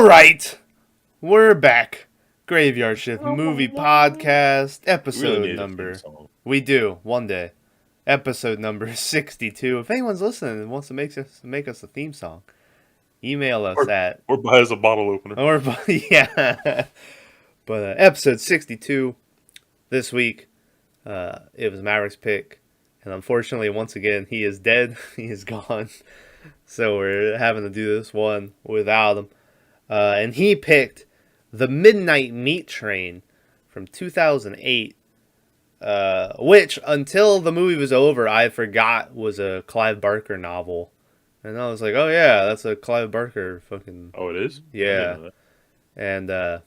All right, we're back. Graveyard Shift Movie Podcast, We really episode need a theme number. song. We do one day. Episode number 62. If anyone's listening and wants to make us a theme song, email us at Or buy us a bottle opener. or yeah. But episode 62 this week. It was Maverick's pick, and unfortunately, once again, he is dead. He is gone. So we're having to do this one without him. And he picked The Midnight Meat Train from 2008, which, until the movie was over, I forgot was a Clive Barker novel. And I was like, oh yeah, that's a Clive Barker fucking... Oh, it is? I Yeah. didn't know that. And,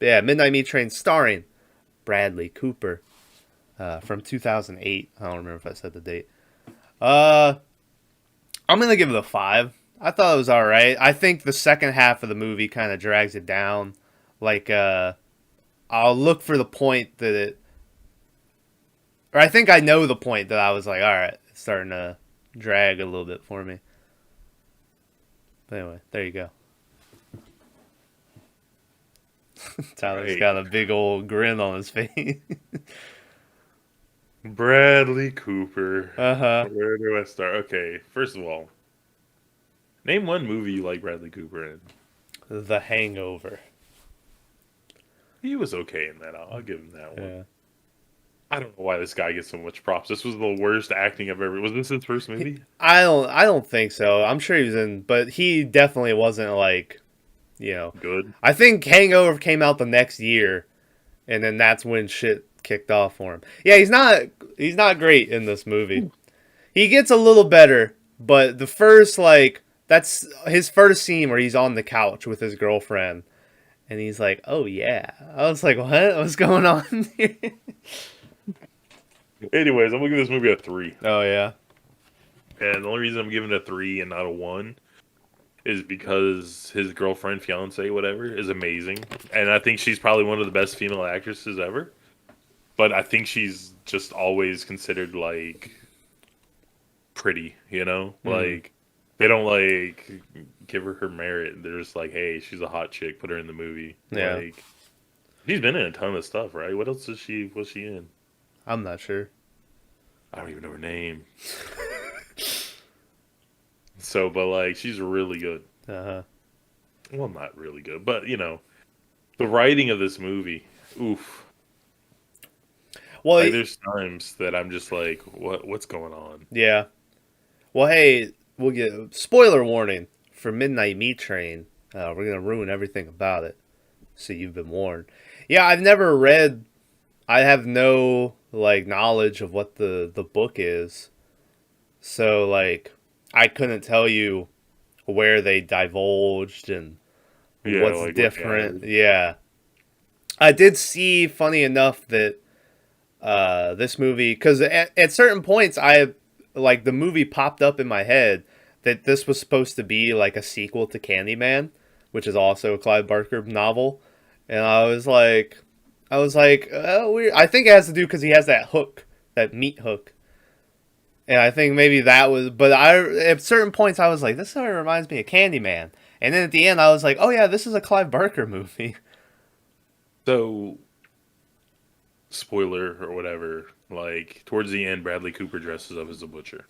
yeah, Midnight Meat Train starring Bradley Cooper from 2008. I don't remember if I said the date. I'm going to give it a 5. I thought it was all right. I think the second half of the movie kind of drags it down. Like, I'll look for the point that it... Or I think I know the point that I was like, all right, it's starting to drag a little bit for me. But anyway, there you go. Tyler's Right. got a big old grin on his face. Bradley Cooper. Uh-huh. Where do I start? Okay, first of all, name one movie you like Bradley Cooper in. The Hangover. He was okay in that. I'll give him that one. Yeah. I don't know why this guy gets so much props. This was the worst acting I've ever... Was this his first movie? I don't think so. I'm sure he was in, but he definitely wasn't like, Good. I think Hangover came out the next year, and then that's when shit kicked off for him. Yeah, he's not great in this movie. He gets a little better, but the first that's his first scene where he's on the couch with his girlfriend, and he's like, "Oh yeah." I was like, "What? What's going on here?" Anyways, I'm going to give this movie a 3. Oh yeah. And the only reason I'm giving it a 3 and not a 1 is because his girlfriend, fiance, whatever, is amazing. And I think she's probably one of the best female actresses ever. But I think she's just always considered, like, pretty, Like, they don't, like, give her merit. They're just like, hey, she's a hot chick, put her in the movie. Yeah. Like, she's been in a ton of stuff, right? What else was she in? I'm not sure. I don't even know her name. So, but, like, she's really good. Uh-huh. Well, not really good, but, the writing of this movie, oof. Well, Like, there's times that I'm just like, what's going on? yeah. Well, hey, we'll get spoiler warning for Midnight Meat Train. We're gonna ruin everything about it, so you've been warned. Yeah, I've never read. I have no knowledge of what the book is, so I couldn't tell you where they divulged and Yeah, what's like, different. Yeah, I did see. Funny enough that this movie, because at certain points the movie popped up in my head that this was supposed to be like a sequel to Candyman, which is also a Clive Barker novel, and I was like, oh, weird. I think it has to do because he has that hook, that meat hook, and I think maybe that was. But at certain points I was like, this sort of reminds me of Candyman, and then at the end I was like, oh yeah, this is a Clive Barker movie. So, spoiler or whatever, like, towards the end, Bradley Cooper dresses up as a butcher.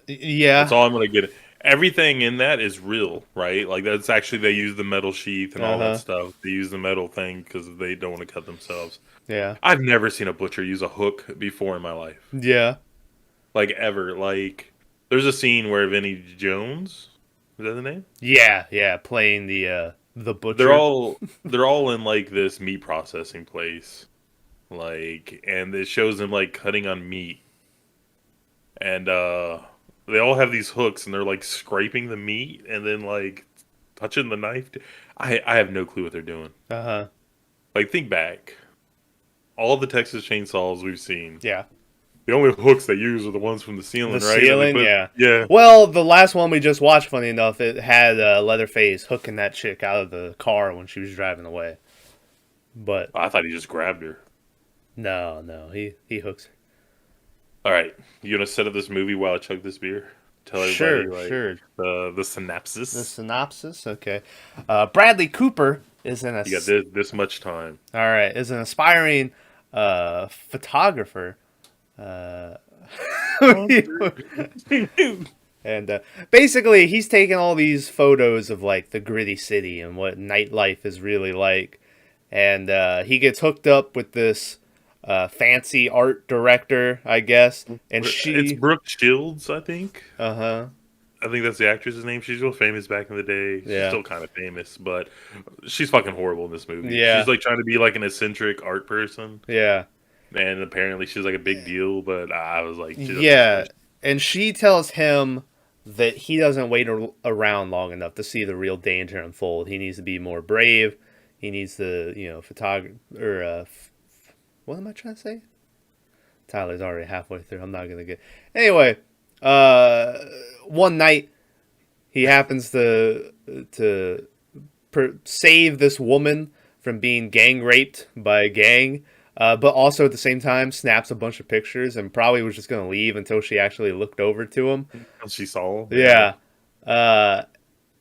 Yeah. That's all I'm going to get. Everything in that is real, right? Like, that's actually, they use the metal sheath and all that stuff. They use the metal thing because they don't want to cut themselves. Yeah. I've never seen a butcher use a hook before in my life. Yeah. Like, ever. Like, there's a scene where Vinnie Jones, is that the name? Yeah, playing the butcher. They're all in, like, this meat processing place. Like, and it shows them, like, cutting on meat. And, they all have these hooks, and they're, like, scraping the meat, and then, like, touching the knife. I have no clue what they're doing. Uh-huh. Like, think back. All the Texas chainsaws we've seen. Yeah. The only hooks they use are the ones from the ceiling, The right? ceiling, yeah. Yeah. Well, the last one we just watched, funny enough, it had Leatherface hooking that chick out of the car when she was driving away. But I thought he just grabbed her. no, he hooks her. All right. You going to set up this movie while I chug this beer? Tell everybody Sure, like sure. the The synopsis. synopsis, okay. Bradley Cooper is an You got this much time. all right, is an aspiring photographer. Uh, and basically, he's taking all these photos of like the gritty city and what nightlife is really like. And he gets hooked up with this fancy art director, I guess. And It's she, Brooke Shields, I think. uh huh, I think that's the actress's name. She's real famous back in the day. She's yeah, still kind of famous, but she's fucking horrible in this movie. She's yeah, like trying to be like an eccentric art person, yeah. and apparently she's like a big deal. But I was like, she doesn't matter. Yeah, and she tells him that he doesn't wait around long enough to see the real danger unfold. He needs to be more brave. He needs to, photograph or what am I trying to say? Tyler's already halfway through. I'm not gonna get. Anyway, uh, one night he happens to save this woman from being gang raped by a gang, but also at the same time snaps a bunch of pictures and probably was just gonna leave until she actually looked over to him. She saw, yeah. Yeah, uh,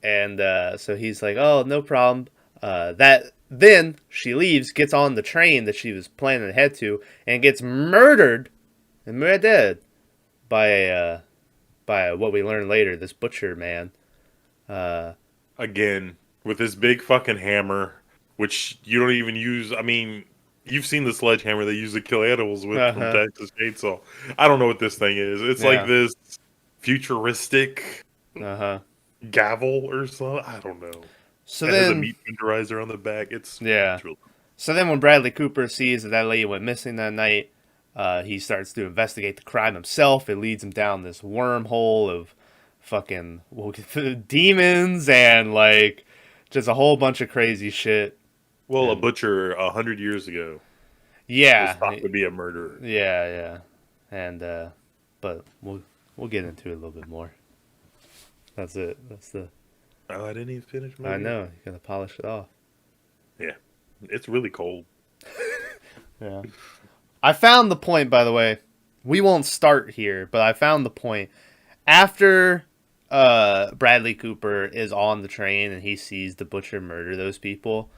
and so he's like, "Oh, no problem." That then she leaves, gets on the train that she was planning to head to, and gets murdered by what we learn later, this butcher man. Uh, Again with this big fucking hammer, which you don't even use. I mean, you've seen the sledgehammer they use to kill animals with from uh-huh. Texas Chainsaw. I don't know what this thing is. It's like Yeah. this futuristic Uh-huh. gavel or something. I don't know. So It has a then, meat tenderizer on the back. yeah. It's real. So then when Bradley Cooper sees that that lady went missing that night, he starts to investigate the crime himself. It leads him down this wormhole of fucking demons and like just a whole bunch of crazy shit. Well, a And butcher 100 years ago was yeah, thought to be a murderer. yeah. And but we'll get into it a little bit more. That's it. That's the Oh, I didn't even finish my I movie. know, you gotta polish it off. Yeah, it's really cold. Yeah. I found the point, by the way. We won't start here, but I found the point. After Bradley Cooper is on the train and he sees the butcher murder those people,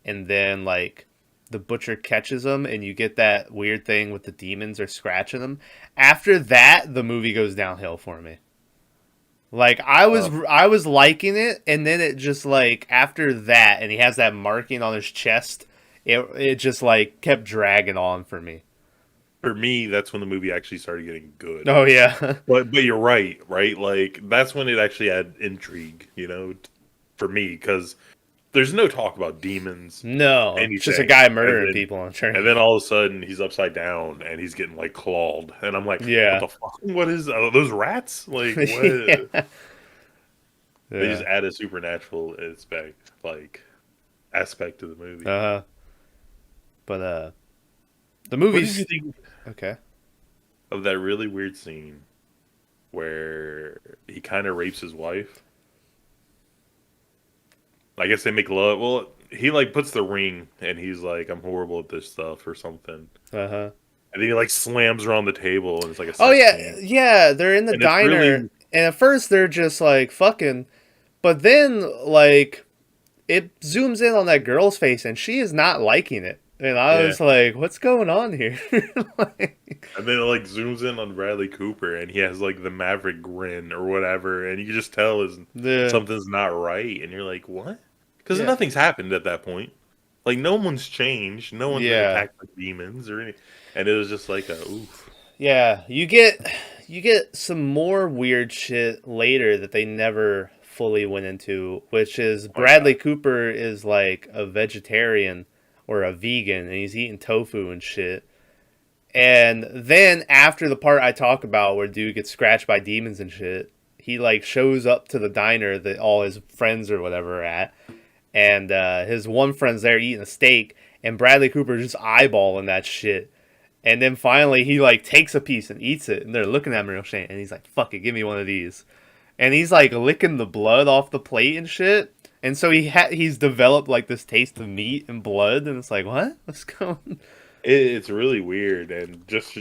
and then like the butcher catches him, and you get that weird thing with the demons are scratching them. After that, the movie goes downhill for me. Like Uh, I was liking it, and then it just like after that, and he has that marking on his chest. It just like kept dragging on for me. for me, that's when the movie actually started getting good. Oh yeah. But you're right, right? Like that's when it actually had intrigue, for me, because there's no talk about demons, No, it's just a anything, guy murdering people on a and train. then all of a sudden he's upside down and he's getting like clawed, and I'm like, what Yeah. the fuck? What is those rats? Like what? Yeah. They just Yeah. add a supernatural aspect to the movie. Uh-huh. But the What did you movie's think okay. of that really weird scene where he kind of rapes his wife? I guess they make love. Well, he like puts the ring and he's like, "I'm horrible at this stuff" or something, Uh-huh. and then he like slams her on the table and it's like a Oh sex yeah, scene, yeah, they're in the and it's diner really and at first they're just like fucking, but then like it zooms in on that girl's face and she is not liking it. And I yeah. was like, what's going on here? Like, And then it like zooms in on Bradley Cooper and he has like the Maverick grin or whatever, and you can just tell is the something's not right, and you're like, what? Because yeah. nothing's happened at that point. Like no one's changed, no one's been Yeah. attacked by demons or anything, and it was just like a oof. Yeah, you get some more weird shit later that they never fully went into, which is Oh yeah, Bradley Cooper is like a vegetarian or a vegan and he's eating tofu and shit. And then after the part I talk about where dude gets scratched by demons and shit, he like shows up to the diner that all his friends or whatever are at, and his one friend's there eating a steak, and Bradley Cooper just eyeballing that shit. And then finally he like takes a piece and eats it, and they're looking at him real shame, and he's like, "Fuck it, give me one of these." And he's like licking the blood off the plate and shit. And so he's developed like this taste of meat and blood, and it's like, what? What's going? it's really weird, and just so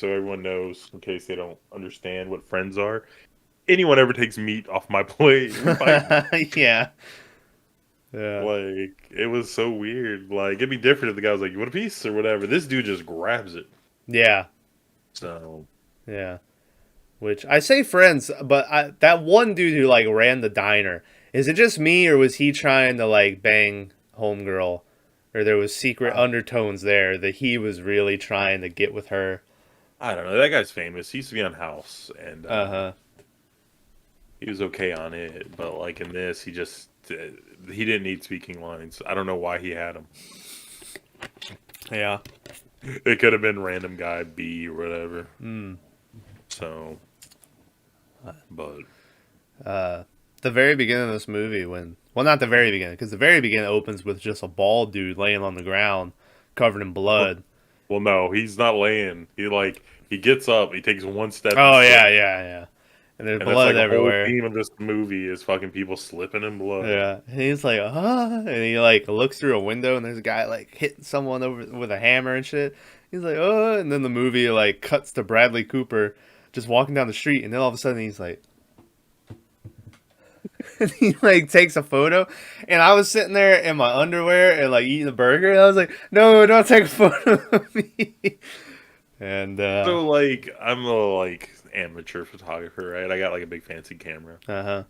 everyone knows, in case they don't understand what friends are, anyone ever takes meat off my plate, we fight. Yeah. Yeah. Like, it was so weird. Like, it'd be different if the guy was like, "You want a piece?" or whatever. This dude just grabs it. Yeah. So, Yeah. Which I say friends, but that one dude who like ran the diner, is it just me or was he trying to like bang homegirl, or there was secret uh, undertones there that he was really trying to get with her? I don't know. That guy's famous. He used to be on House, and Uh huh. he was okay on it. But like in this, he didn't need speaking lines. I don't know why he had them. Yeah. It could have been random guy B or whatever. Mm. So, but The very beginning of this movie, not the very beginning, because the very beginning opens with just a bald dude laying on the ground, covered in blood. well, no, he's not laying. He gets up, he takes one step. Oh yeah, yeah, yeah. And there's And that's blood like the whole everywhere. theme of this movie is fucking people slipping in blood. Yeah, and he's like, and he like looks through a window, and there's a guy like hitting someone over with a hammer and shit. He's like, and then the movie like cuts to Bradley Cooper just walking down the street, and then all of a sudden he's like, and he like takes a photo, and I was sitting there in my underwear and like eating a burger, and I was like, no, don't take a photo of me. And So like I'm a like amateur photographer, right? I got like a big fancy camera. uh-huh.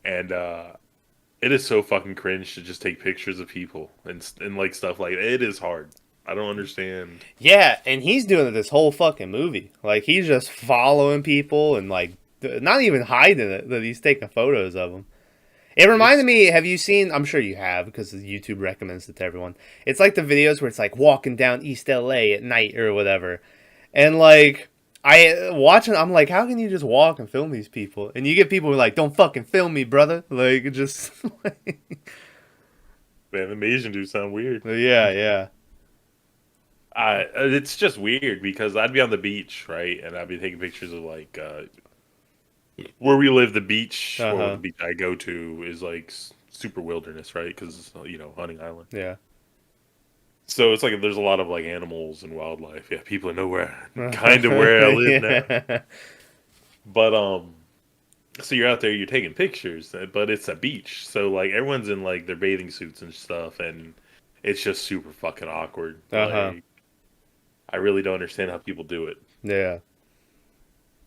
And it is so fucking cringe to just take pictures of people and like stuff like that. It is hard. I don't understand. Yeah, and he's doing it this whole fucking movie. Like he's just following people and like not even hiding it that he's taking photos of them. It reminded me, have you seen, I'm sure you have because YouTube recommends it to everyone. It's like the videos where it's like walking down East LA at night or whatever. And like I watching, I'm like, how can you just walk and film these people? And you get people who are like, don't fucking film me, brother. Like just Man, the Asian dudes sound weird. yeah, yeah. It's just weird because I'd be on the beach, right, and I'd be taking pictures of like where we live. The beach, or Uh-huh. the beach I go to, is like super wilderness, right? Because hunting island. Yeah. So it's like there's a lot of like animals and wildlife. Yeah, people know kind of where I live now. Yeah. But so you're out there, you're taking pictures, but it's a beach, so like everyone's in like their bathing suits and stuff, and it's just super fucking awkward. Uh-huh. Like I really don't understand how people do it. Yeah.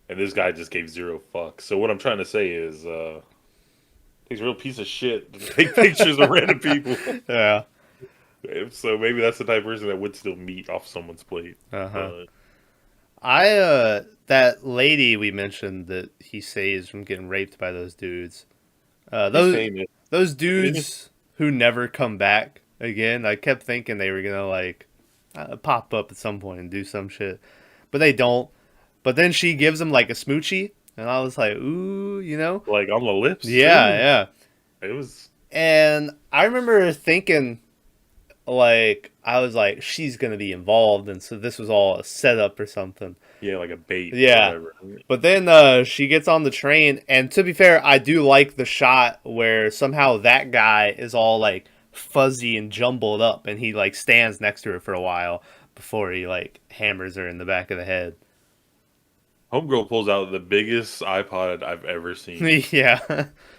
And this guy just gave zero fucks. So what I'm trying to say is, he's a real piece of shit to take pictures of random people. Yeah. So maybe that's the type of person that would steal meat off someone's plate. Uh-huh. That lady we mentioned that he saves from getting raped by those dudes. He's Those famous. those dudes who never come back again. I kept thinking they were gonna like pop up at some point and do some shit, but they don't. But then she gives him like a smoochie, and I was like, ooh, Like on the lips. yeah, Too. yeah. It was. And I remember thinking, like, I was like, she's gonna be involved, and so this was all a setup or something. Yeah, like a bait. Yeah. Or whatever. But then she gets on the train, and to be fair, I do like the shot where somehow that guy is all like fuzzy and jumbled up, and he like stands next to her for a while before he like hammers her in the back of the head. Homegirl pulls out the biggest iPod I've ever seen. Yeah.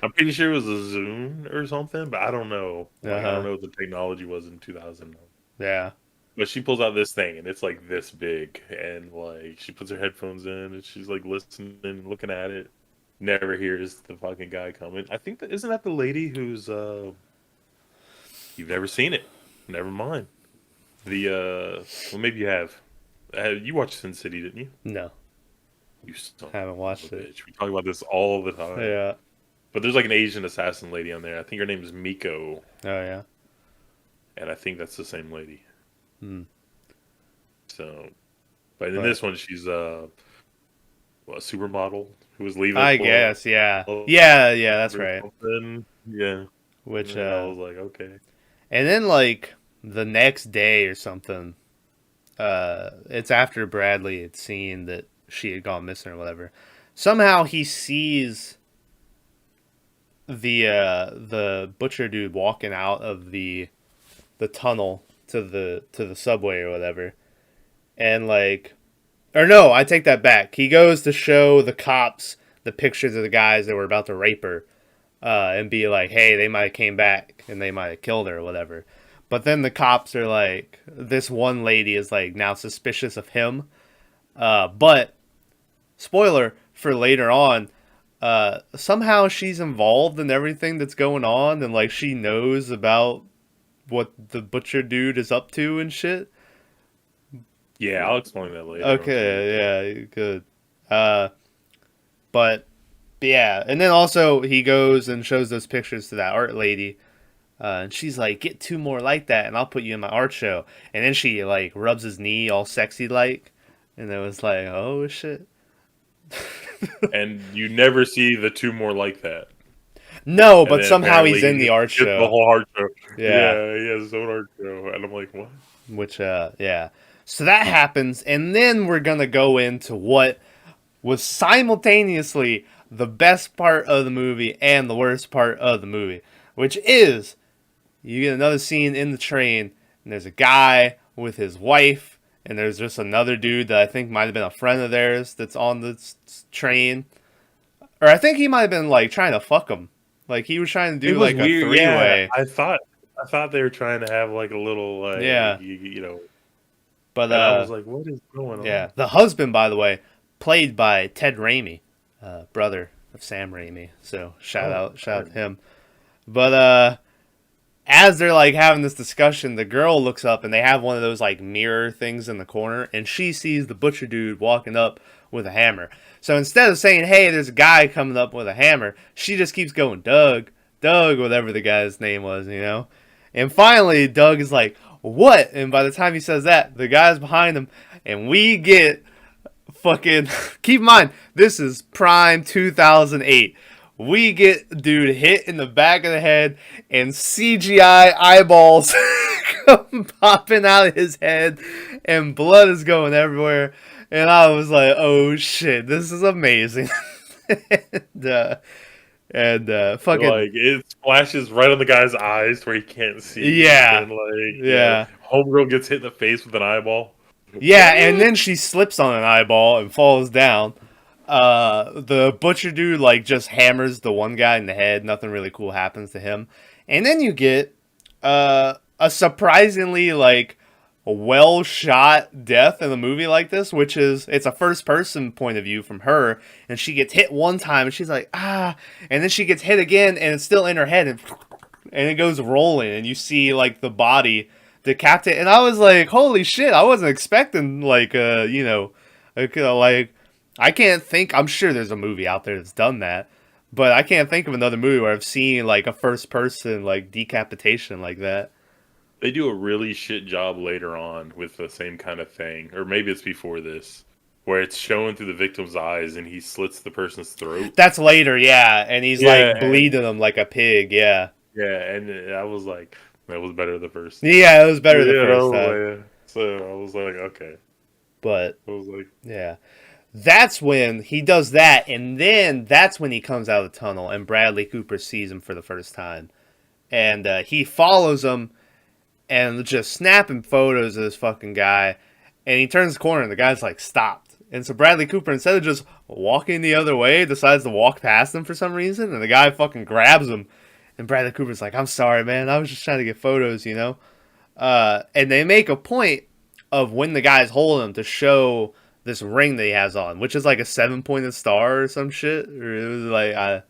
I'm pretty sure it was a Zune or something, but I don't know. Like, I Uh-huh. don't know what the technology was in 2009. Yeah. But she pulls out this thing, and it's like this big, and like she puts her headphones in, and she's like listening, and looking at it. Never hears the fucking guy coming. I think isn't that the lady who's you've never seen it? Never mind. Well, maybe you have. You watched Sin City, didn't you? No, You son haven't of watched a it. bitch. We talk about this all the time. Yeah. But there's like an Asian assassin lady on there. I think her name is Miko, Oh yeah. and I think that's the same lady. Hmm. So, but in But this one, she's a supermodel who was leaving. I for guess, yeah. a- Yeah, yeah, that's or right. something. Yeah. Which And I was like, okay. and then like the next day or something, it's after Bradley had seen that she had gone missing or whatever. Somehow he sees the butcher dude walking out of the tunnel to the subway or whatever. And like, or no, I take that back. He goes to show the cops the pictures of the guys that were about to rape her, and be like, hey, they might have came back and they might have killed her or whatever. But then the cops are like, this one lady is like now suspicious of him. But spoiler for later on, somehow she's involved in everything that's going on, and like she knows about what the butcher dude is up to and shit. Yeah, I'll explain that later. Okay, yeah, good. But yeah, and then also he goes and shows those pictures to that art lady, and she's like, "Get two more like that, and I'll put you in my art show." And then she like rubs his knee, all sexy like, and it was like, "Oh shit." And you never see the two more like that. No, And but then somehow he's apparently in the art he gets show. the whole art show. Yeah. Yeah, he has his own art show. And I'm like, what? Which, yeah. So that happens, and then we're gonna go into what was simultaneously the best part of the movie and the worst part of the movie, which is you get another scene in the train, and there's a guy with his wife, and there's just another dude that I think might have been a friend of theirs that's on the train, or I think he might have been like trying to fuck him, like he was trying to It do was like a weird. three-way. Yeah, I thought they were trying to have like a little like Yeah. you know. But And I was like, what is going on? yeah, the husband, by the way, played by Ted Raimi, brother of Sam Raimi. So shout out to him. But as they're like having this discussion, the girl looks up and they have one of those like mirror things in the corner, and she sees the butcher dude walking up with a hammer. So instead of saying, "Hey, there's a guy coming up with a hammer," she just keeps going, "Doug, Doug," whatever the guy's name was, you know. And finally, Doug is like, "What?" And by the time he says that, the guy's behind him, and we get fucking. Keep in mind, this is prime 2008. We get dude hit in the back of the head, and CGI eyeballs come popping out of his head, and blood is going everywhere. And I was like, "Oh shit, this is amazing!" and fucking Like it splashes right on the guy's eyes where he can't see. Yeah. And like Yeah. homegirl gets hit in the face with an eyeball. Yeah, and then she slips on an eyeball and falls down. The butcher dude like just hammers the one guy in the head. Nothing really cool happens to him. And then you get a surprisingly like well shot death in a movie like this, which is it's a first person point of view from her, and she gets hit one time and she's like, ah, and then she gets hit again and it's still in her head, and it goes rolling, and you see like the body decapitate, and I was like, holy shit, I wasn't expecting like like I can't think. I'm sure there's a movie out there that's done that, but I can't think of another movie where I've seen like a first person like decapitation like that. They do a really shit job later on with the same kind of thing, or maybe it's before this, where it's showing through the victim's eyes and he slits the person's throat. That's later, yeah, and he's like bleeding him like a pig, yeah. Yeah, and I was like, that was better the first. Yeah, it was better the first time. Yeah. So I was like, okay. But I was like, yeah. That's when he does that, and then that's when he comes out of the tunnel, and Bradley Cooper sees him for the first time. And he follows him, and just snapping photos of this fucking guy, and he turns the corner, and the guy's like, stopped. And so Bradley Cooper, instead of just walking the other way, decides to walk past him for some reason, and the guy fucking grabs him. And Bradley Cooper's like, I'm sorry, man, I was just trying to get photos, you know? And they make a point of when the guy's holding him to show this ring that he has on, which is like a 7-pointed star or some shit. Or it was like,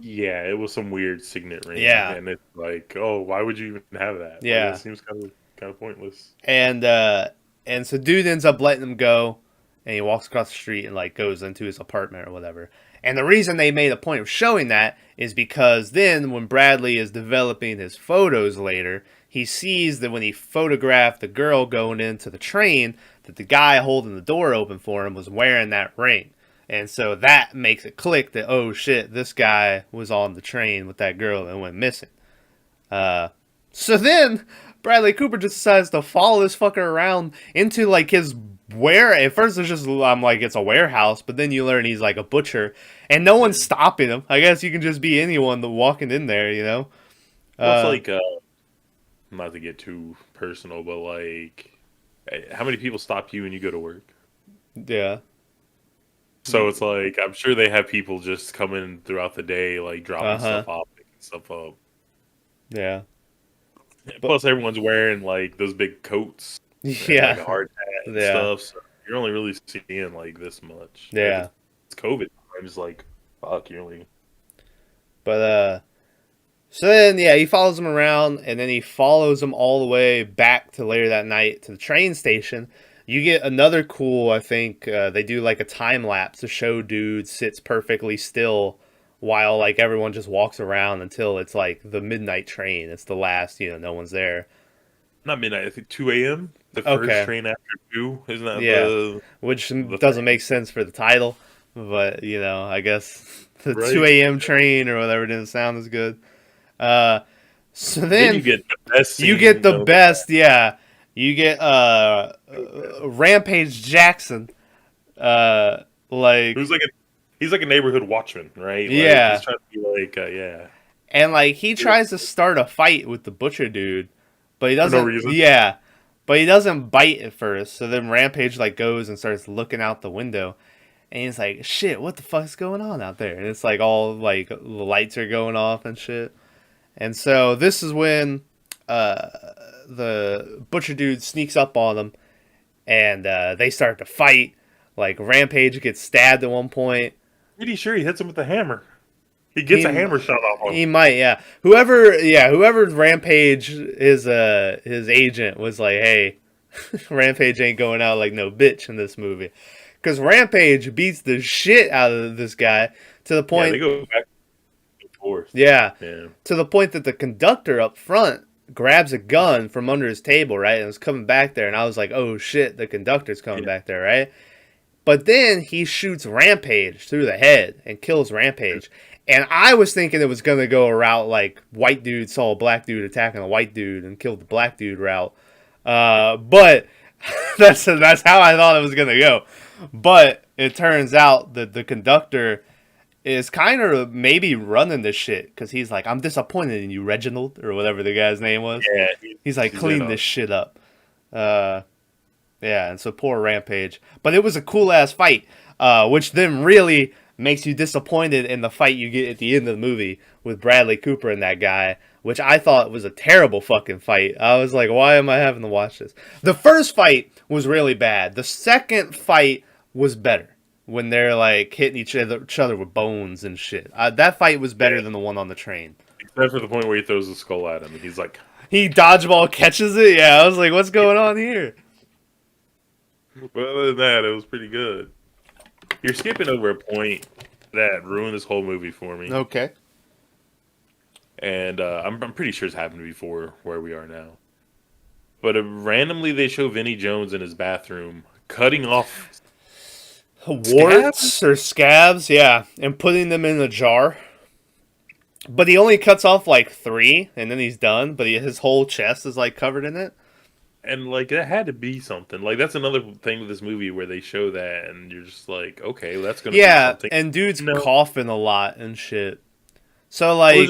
yeah, it was some weird signet ring. Yeah. And it's like, oh, why would you even have that? Yeah. Like, it seems kind of pointless. And so dude ends up letting him go, and he walks across the street and like goes into his apartment or whatever. And the reason they made a point of showing that is because then when Bradley is developing his photos later, he sees that when he photographed the girl going into the train, that the guy holding the door open for him was wearing that ring. And so that makes it click that, oh shit, this guy was on the train with that girl and went missing. So then Bradley Cooper just decides to follow this fucker around into like his at first it's just, I'm like, it's a warehouse, but then you learn he's like a butcher, and no one's stopping him. I guess you can just be anyone walking in there, you know? Well, it's like, not to get too personal, but like, how many people stop you when you go to work? Yeah. So it's like I'm sure they have people just coming throughout the day, like dropping Uh-huh. stuff off, picking stuff up. Yeah. But Plus, everyone's wearing like those big coats and like yeah. a hard hat and Yeah. stuff. So you're only really seeing like this much. And if Yeah. it's COVID times, like fuck, you're only But so then yeah, he follows him around and then he follows him all the way back to later that night to the train station. You get another cool, I think, they do like a time lapse to show dude sits perfectly still while like everyone just walks around until it's like the midnight train. It's the last, no one's there. not midnight. I think 2 a.m. The first Okay. train after 2, isn't that Yeah. the Which doesn't thing? make sense for the title, but I guess the Right. 2 a.m. train or whatever didn't sound as good. Uh, so Then you then get the best you get scene the of best, yeah. You get so bad. Rampage Jackson, like Who's like he's like a neighborhood watchman, right? Like he's yeah, trying to be like yeah, and like he tries to start a fight with the butcher dude, but he for no doesn't. reason. Yeah, but he doesn't bite at first. So then Rampage like goes and starts looking out the window, and he's like, "Shit, what the fuck's going on out there?" And it's like all like the lights are going off and shit. And so this is when uh, the butcher dude sneaks up on them, and they start to fight. Like Rampage gets stabbed at one point. Pretty sure he hits him with a hammer. He gets He a hammer shot off on him. he might, yeah. Whoever Rampage his agent was like, hey, Rampage ain't going out like no bitch in this movie, because Rampage beats the shit out of this guy to the Yeah, they point, go back and forth. yeah, Yeah. to the point that the conductor up front grabs a gun from under his table, right, and was coming back there, and I was like, oh shit, the conductor's coming Yeah. back there, right? But then he shoots Rampage through the head and kills Rampage. And I was thinking it was going to go a route like white dude saw a black dude attacking a white dude and killed the black dude route. But that's how I thought it was going to go. But it turns out that the conductor is kind of maybe running this shit because he's like, I'm disappointed in you, Reginald, or whatever the guy's name was. Yeah. He's like, He's clean in this shit up. Yeah, and so poor Rampage. But it was a cool ass fight, which then really makes you disappointed in the fight you get at the end of the movie with Bradley Cooper and that guy, which I thought was a terrible fucking fight. I was like, why am I having to watch this? The first fight was really bad. The second fight was better when they're like hitting each other with bones and shit. That fight was better than the one on the train. Except for the point where he throws the skull at him and he's like, He dodgeball catches it. Yeah, I was like, what's going on here? but other than that, it was pretty good. You're skipping over a point that ruined this whole movie for me. Okay. And I'm pretty sure it's happened before where we are now. But randomly they show Vinny Jones in his bathroom cutting off Warts or scabs, yeah, and putting them in a jar. But he only cuts off like 3, and then he's done. But his whole chest is like covered in it. and like that had to be something. Like that's another thing with this movie where they show that and you're just like, okay, well, that's gonna be Yeah, something. and dude's No. coughing a lot and shit. So Or like,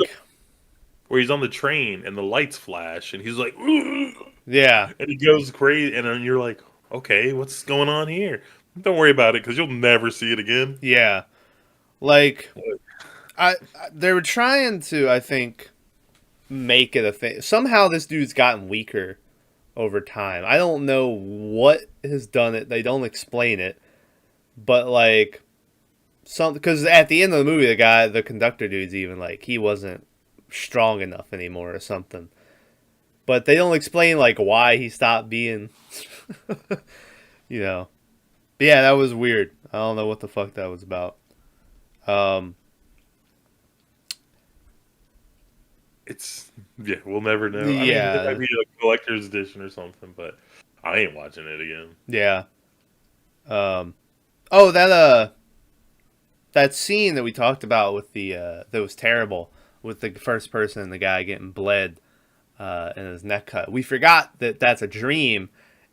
where he's on the train and the lights flash and he's like, "Ugh," yeah, and he goes crazy, and then you're like, okay, what's going on here? Don't worry about it because you'll never see it again. yeah, like they were trying to, I think, make it a thing. Somehow this dude's gotten weaker over time. I don't know what has done it. They don't explain it, but like because at the end of the movie, the conductor dude's even like he wasn't strong enough anymore or something. But they don't explain like why he stopped being, you know. But yeah, that was weird. I don't know what the fuck that was about. Um, It's we'll never know. I mean, Yeah. it might be a collector's edition or something, but I ain't watching it again. yeah. Oh, that scene that we talked about with the that was terrible with the first person and the guy getting bled and his neck cut. We forgot that that's a dream,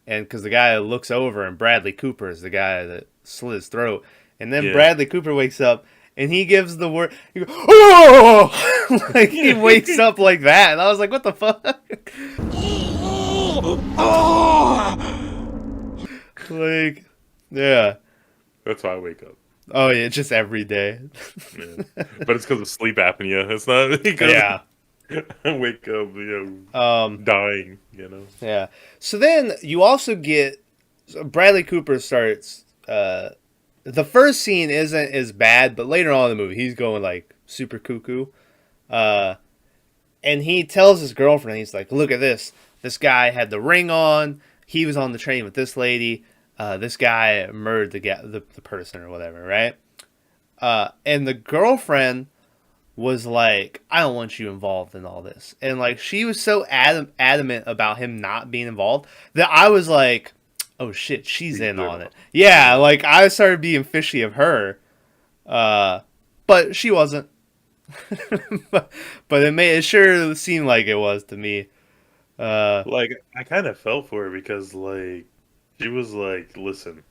and because the guy looks over and Bradley Cooper is the guy that slit his throat, and then Yeah. Bradley Cooper wakes up and he gives the word, he goes, oh, like he wakes up like that, and I was like, what the fuck? Like, yeah. That's why I wake up. Oh yeah, just every day. Yeah. But it's because of sleep apnea. It's not because Yeah. I wake up, Um. dying. You know. Yeah. So then you also get Bradley Cooper starts. The first scene isn't as bad, but later on in the movie, he's going like super cuckoo. Uh, and he tells his girlfriend, he's like, "Look at this. This guy had the ring on. He was on the train with this lady. This guy murdered the person or whatever, right?" And the girlfriend was like, "I don't want you involved in all this," and like she was so adamant about him not being involved that I was like, "Oh shit, she's in on it." Yeah, Yeah. like I started being fishy of her, but she wasn't. but it sure seemed like it was to me. Uh, Like I kind of felt for her because like she was like, listen,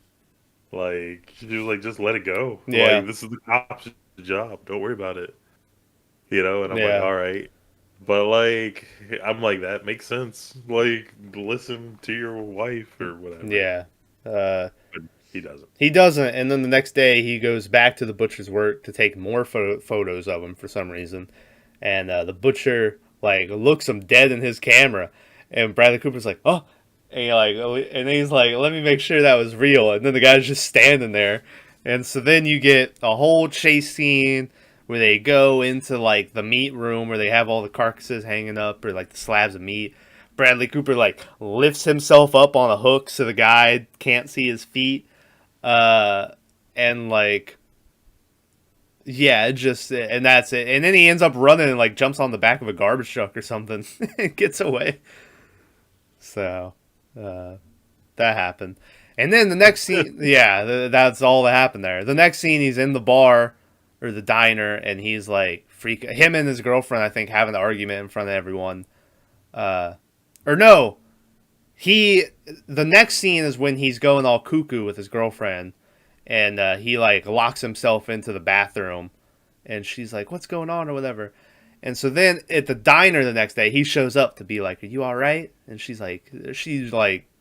like she was like, just let it go. yeah, Like this is the cop's job. Don't worry about it. You know. And I'm like, yeah, all right. But like I'm like that makes sense. Like listen to your wife or whatever. yeah. Uh, But he doesn't. he doesn't, and then the next day he goes back to the butcher's work to take more photos of him for some reason, and the butcher like looks him dead in his camera, and Bradley Cooper's like, "Oh," and he's like, "Let me make sure that was real," and then the guy's just standing there, and so then you get a whole chase scene where they go into like the meat room where they have all the carcasses hanging up or like the slabs of meat. Bradley Cooper like lifts himself up on a hook so the guy can't see his feet, uh, and like yeah, just and that's it. And then he ends up running and like jumps on the back of a garbage truck or something and gets away. So uh, that happened. And then the next scene, yeah, that's all that happened there. The next scene, he's in the bar or the diner, and he's like him and his girlfriend, I think, having an argument in front of everyone. Uh, or no, he. The next scene is when he's going all cuckoo with his girlfriend, and he like locks himself into the bathroom, and she's like, "What's going on?" or whatever. And so then at the diner the next day, he shows up to be like, "Are you all right?" And she's like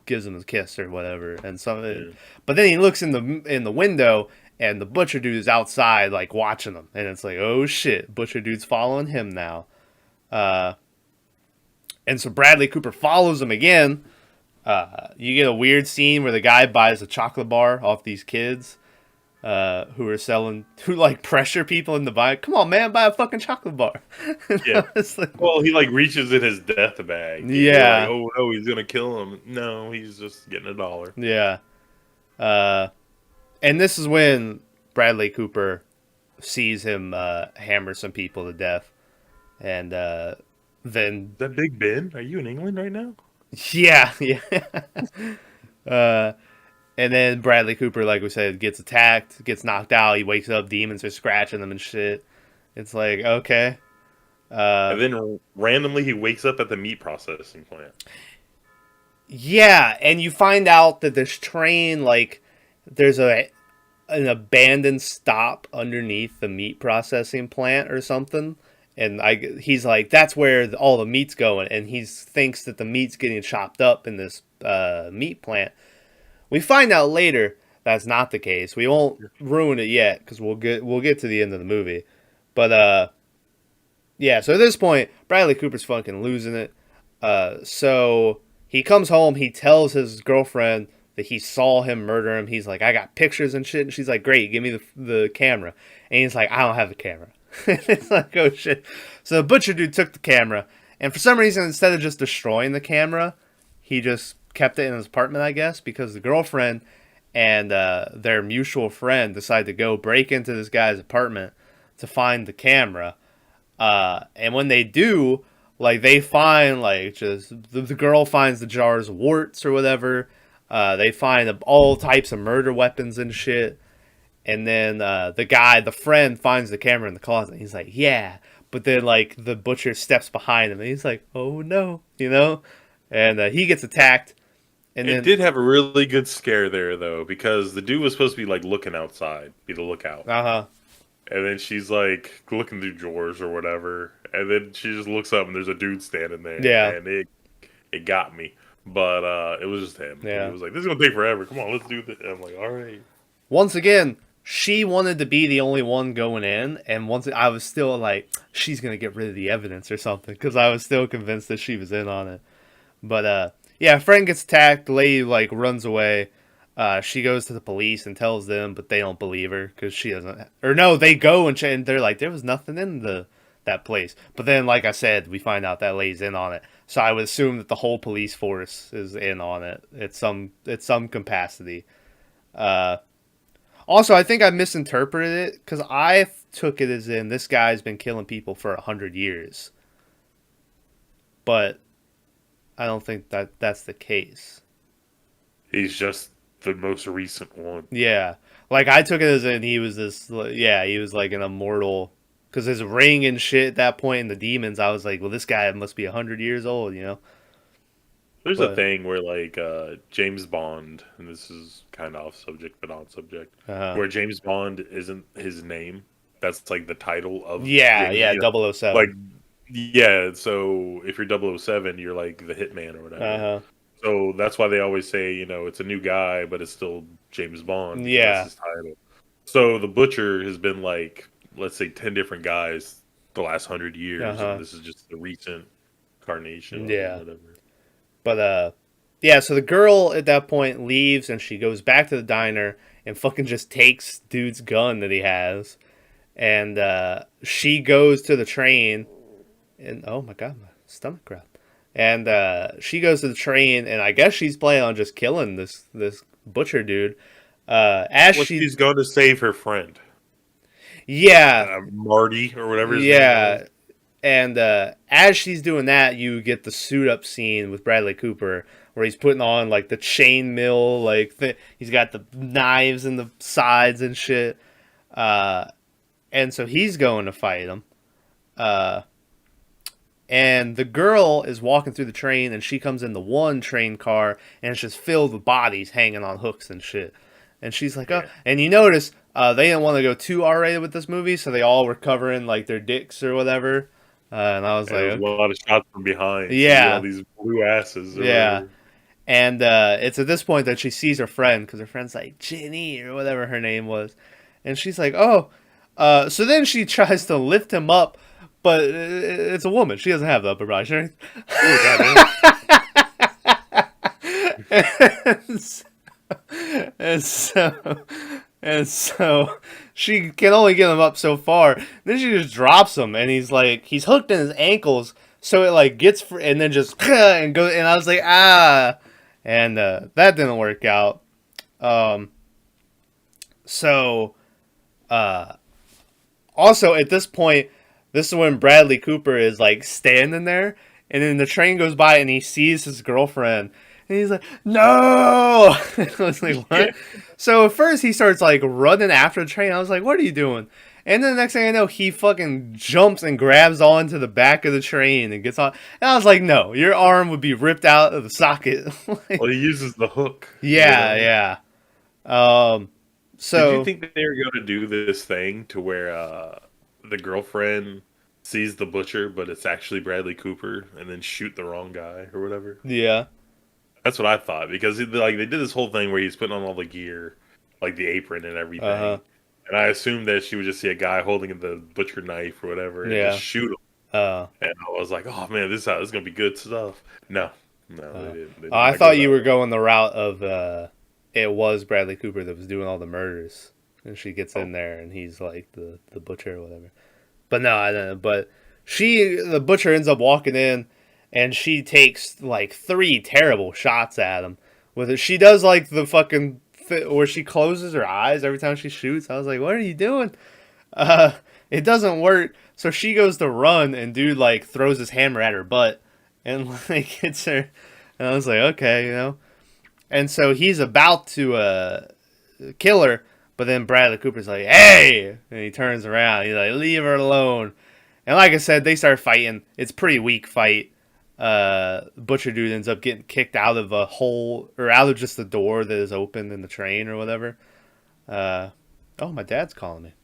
gives him a kiss or whatever. And so, Yeah. but then he looks in the window, and the butcher dude is outside like watching him, and it's like, "Oh shit, butcher dude's following him now." Uh, and so Bradley Cooper follows him again. You get a weird scene where the guy buys a chocolate bar off these kids who like pressure people into buying. Come on, man, buy a fucking chocolate bar. Yeah. Like, Well, he like reaches in his death bag. And you're like, yeah, oh no, he's gonna kill him. No, he's just getting $1. yeah. Uh, and this is when Bradley Cooper sees him hammer some people to death, and then Is that Big Ben? Are you in England right now? yeah, yeah. uh, and then Bradley Cooper, like we said, gets attacked, gets knocked out. He wakes up, demons are scratching him and shit. It's like okay. And then randomly he wakes up at the meat processing plant. Yeah, and you find out that this train, like, there's an abandoned stop underneath the meat processing plant or something, and he's like, that's where all the meat's going, and he thinks that the meat's getting chopped up in this meat plant. We find out later that's not the case. We won't ruin it yet because we'll get to the end of the movie, but yeah. So at this point, Bradley Cooper's fucking losing it. So he comes home. He tells his girlfriend that he saw him murder him. He's like, I got pictures and shit. And she's like, great, give me the camera. And he's like, I don't have the camera. It's like, oh shit. So the butcher dude took the camera, and for some reason, instead of just destroying the camera, he just kept it in his apartment, I guess, because the girlfriend and their mutual friend decide to go break into this guy's apartment to find the camera. And when they do, like they find like just the girl finds the jars of warts or whatever. They find all types of murder weapons and shit. And then the friend, finds the camera in the closet. And he's like, yeah. But then like the butcher steps behind him, and he's like, oh no, you know. And he gets attacked. And It then did have a really good scare there though, because the dude was supposed to be like looking outside, be the lookout. uh huh, And then she's like looking through drawers or whatever, and then she just looks up and there's a dude standing there, yeah, and it got me. But it was just him. He yeah. was like, "This is gonna take forever. Come on, let's do this." I'm like, "All right." Once again, she wanted to be the only one going in, and once I was still like, she's gonna get rid of the evidence or something, because I was still convinced that she was in on it. But yeah, a friend gets attacked. The lady like runs away. She goes to the police and tells them, but they don't believe her because she doesn't. Or no, they go and they're like, there was nothing in the that place. But then, like I said, we find out that lady's in on it. So I would assume that the whole police force is in on it at some capacity. Uh, Also, I think I misinterpreted it because I took it as in this guy's been killing people for 100 years, but I don't think that that's the case. He's just the most recent one. Yeah, like I took it as in he was this. Yeah, he was like an immortal because his ring and shit at that point in the demons. I was like, well, this guy must be 100 years old, you know. There's a But thing where like James Bond, and this is kind of off subject but on subject, uh, where James Bond isn't his name. That's like the title of yeah, James. yeah, You know, double oh like 007. yeah. So if you're 007, you're like the hitman or Uh whatever. huh. So that's why they always say, it's a new guy, but it's still James Bond because that's Yeah. his title. So the Butcher has been like, let's say, 10 different guys the last 100 Uh years, and huh. this is just the recent incarnation of him, Yeah. whatever. But yeah, so the girl at that point leaves and she goes back to the diner and fucking just takes dude's gun that he has. And she goes to the train and oh my god, my stomach growled. And she goes to the train and I guess she's planning on just killing this butcher dude. As Well, she's she's going to save her friend, yeah, Marty or whatever his name was. yeah. And as she's doing that, you get the suit up scene with Bradley Cooper, where he's putting on like the chain mill, he's got the knives in the sides and shit. Uh, and so he's going to fight him. Uh, and the girl is walking through the train, and she comes in the one train car, and it's just filled with bodies hanging on hooks and shit. And she's like, oh, Yeah, and you notice they didn't want to go too R-rated with this movie, so they all were covering like their dicks or whatever. And I was and like, it was a okay. lot of shots from behind, so you get all Yeah, these blue asses or yeah. whatever. And it's at this point that she sees her friend because her friend's like Jenny or whatever her name was, and she's like, "Oh." So then she tries to lift him up, but it's a woman. She doesn't have the upper body strength. Oh goddamn! and, so, and so and so she can only get him up so far. Then she just drops him, and he's hooked in his ankles, so it like gets and then just and goes. And I was like, ah, and that didn't work out. Um, so uh, also at this point, this is when Bradley Cooper is like standing there, and then the train goes by, and he sees his girlfriend, and he's like, "No!" I was like, Yeah. "What?" So at first he starts like running after the train. I was like, "What are you doing?" And then the next thing I know, he fucking jumps and grabs onto the back of the train and gets on. And I was like, "No, your arm would be ripped out of the socket." Well, he uses the hook. Yeah, yeah. Um, Did you so think that they were going to do this thing to where the girlfriend sees the butcher, but it's actually Bradley Cooper, and then shoot the wrong guy or whatever? yeah, That's what I thought because like they did this whole thing where he's putting on all the gear, like the apron and uh huh, everything, and I assumed that she would just see a guy holding the butcher knife or whatever and just yeah. shoot him. Uh, And I was like, oh man, this is gonna be good stuff. No, no, they uh, didn't. They did I not go thought you that were way. going the route of it was Bradley Cooper that was doing all the murders, and she gets Oh, in there and he's like the butcher or whatever. But no, I don't know. But the butcher ends up walking in, and she takes like three terrible shots at him. With it, she does like the fucking where she closes her eyes every time she shoots. I was like, what are you doing? Uh, it doesn't work. So she goes to run, and dude like throws his hammer at her butt, and like hits her. And I was like, okay, you know. And so he's about to kill her, but then Bradley Cooper's like, hey! And he turns around. He's like, leave her alone. And like I said, they start fighting. It's a pretty weak fight. Butcher dude ends up getting kicked out of a hole, or out of just the door that is open in the train or whatever. Uh, oh, my dad's calling me.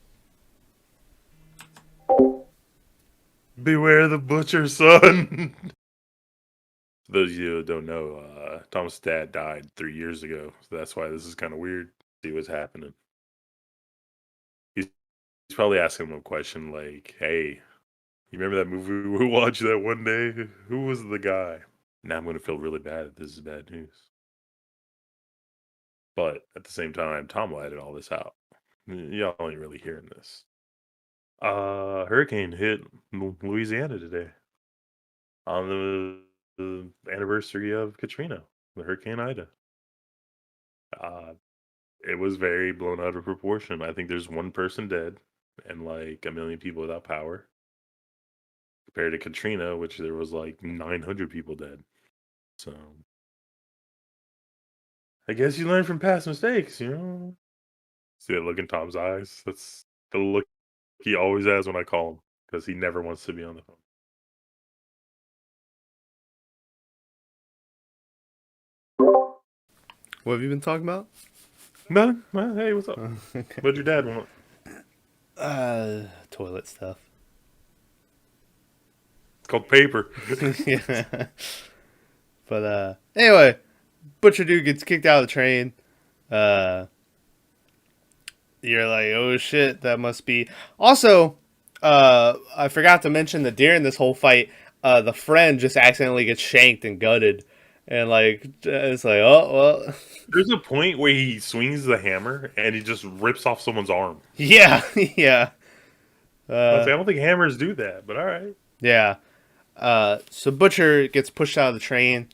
beware the butcher, son. For those of you who don't know, Thomas' dad died 3 years ago, so that's why this is kind of weird. See what's happening. probably asking him a question like, "Hey, you remember that movie we watched that one day? Who was the guy?" Now I'm gonna feel really bad if this is bad news. But at the same time, Tom will edit all this out. Y'all ain't really hearing this. Hurricane hit Louisiana today on the anniversary of Katrina, the Hurricane Ida. Uh, it was very blown out of proportion. I think there's one person dead and like a million people without power, compared to Katrina, which there was like 900 people dead. So I guess you learn from past mistakes, you know. See that look in Tom's eyes? That's the look he always has when I call him because he never wants to be on the phone. What have you been talking about? Nothing. Well, hey, what's up? Okay. What'd your dad want? Toilet stuff. It's called paper. Yeah. But anyway, Butcher Dude gets kicked out of the train. You're like, oh shit, that must be. Also, I forgot to mention that during this whole fight, the friend just accidentally gets shanked and gutted, and like it's like, oh well. There's a point where he swings the hammer and he just rips off someone's arm. Yeah, yeah, I don't think hammers do that, but all right. yeah. So Butcher gets pushed out of the train.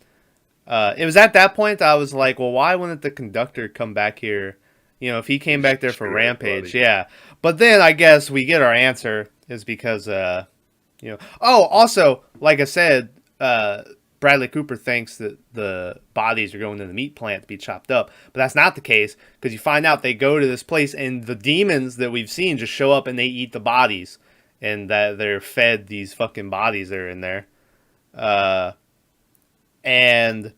It was at that point that I was like, well, why wouldn't the conductor come back here? You know, if he came back there for Sure, Rampage, buddy. yeah. But then I guess we get our answer is because, you know. Oh, also, like I said, Bradley Cooper thinks that the bodies are going to the meat plant to be chopped up, but that's not the case because you find out they go to this place and the demons that we've seen just show up and they eat the bodies, and that they're fed these fucking bodies that are in there. And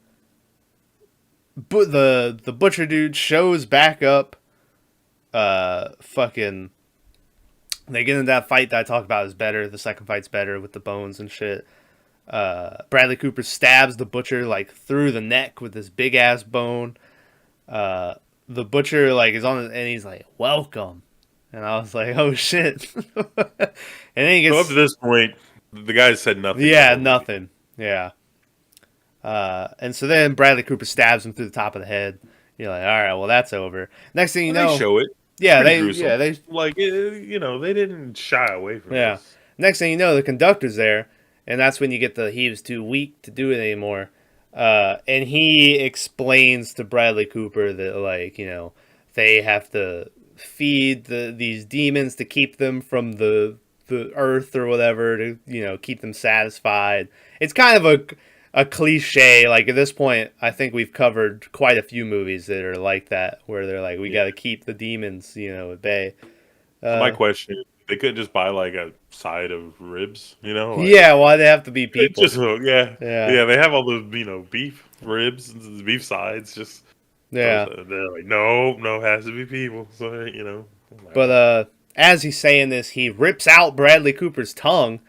but the butcher dude shows back up. Fucking, they get into that fight that I talked about is better. The second fight's better with the bones and shit. Bradley Cooper stabs the butcher like through the neck with this big ass bone. The butcher like is on it and he's like, "Welcome," and I was like, "Oh shit!" And then he So gets up to this point, the guy said nothing. yeah, nothing, yeah. And so then Bradley Cooper stabs him through the top of the head. You're like, all right, well that's over. Next thing you They know, show it. yeah, Pretty gruesome. they Like, you know, they didn't shy away from yeah. this. Next thing you know, the conductor's there, and that's when you get the he was too weak to do it anymore. And he explains to Bradley Cooper that like you know they have to feed these demons to keep them from the earth or whatever to you know keep them satisfied. It's kind of a cliche. Like at this point, I think we've covered quite a few movies that are like that, where they're like, we got to keep the demons, you know, at bay. So my question is, they couldn't just buy like a side of ribs, you know? Like, Yeah, why they have to be it people? just yeah, Yeah, yeah. They have all those, you know, beef ribs, and beef sides. Just yeah. they're like, no, no, it has to be people. So you know, But as he's saying this, he rips out Bradley Cooper's tongue,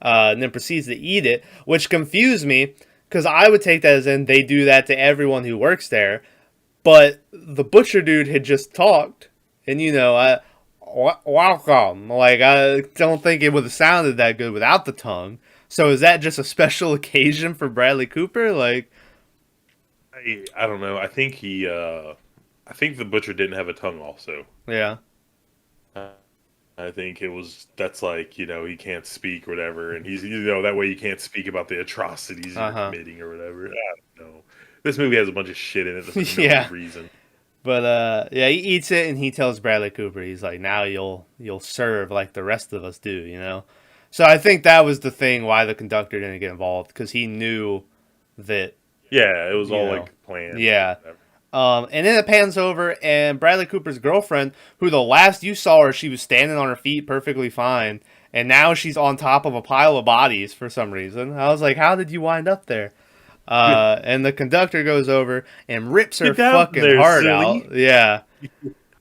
and then proceeds to eat it, which confused me because I would take that as in they do that to everyone who works there. But the butcher dude had just talked, and you know, welcome. Like I don't think it would have sounded that good without the tongue. So is that just a special occasion for Bradley Cooper? Like, I don't know. I think the butcher didn't have a tongue. Also, yeah, I think it was that's like you know he can't speak or whatever, and he's you know that way you can't speak about the atrocities you're committing or whatever. I don't know. This movie has a bunch of shit in it for no yeah. reason. But yeah, he eats it and he tells Bradley Cooper, he's like, now you'll serve like the rest of us do, you know. So I think that was the thing why the conductor didn't get involved because he knew that Yeah, it was you all know, like planned. yeah. And then it pans over, and Bradley Cooper's girlfriend, who the last you saw her, she was standing on her feet perfectly fine, and now she's on top of a pile of bodies for some reason. I was like, how did you wind up there? And the conductor goes over and rips her Get down fucking there, heart silly. out. Yeah,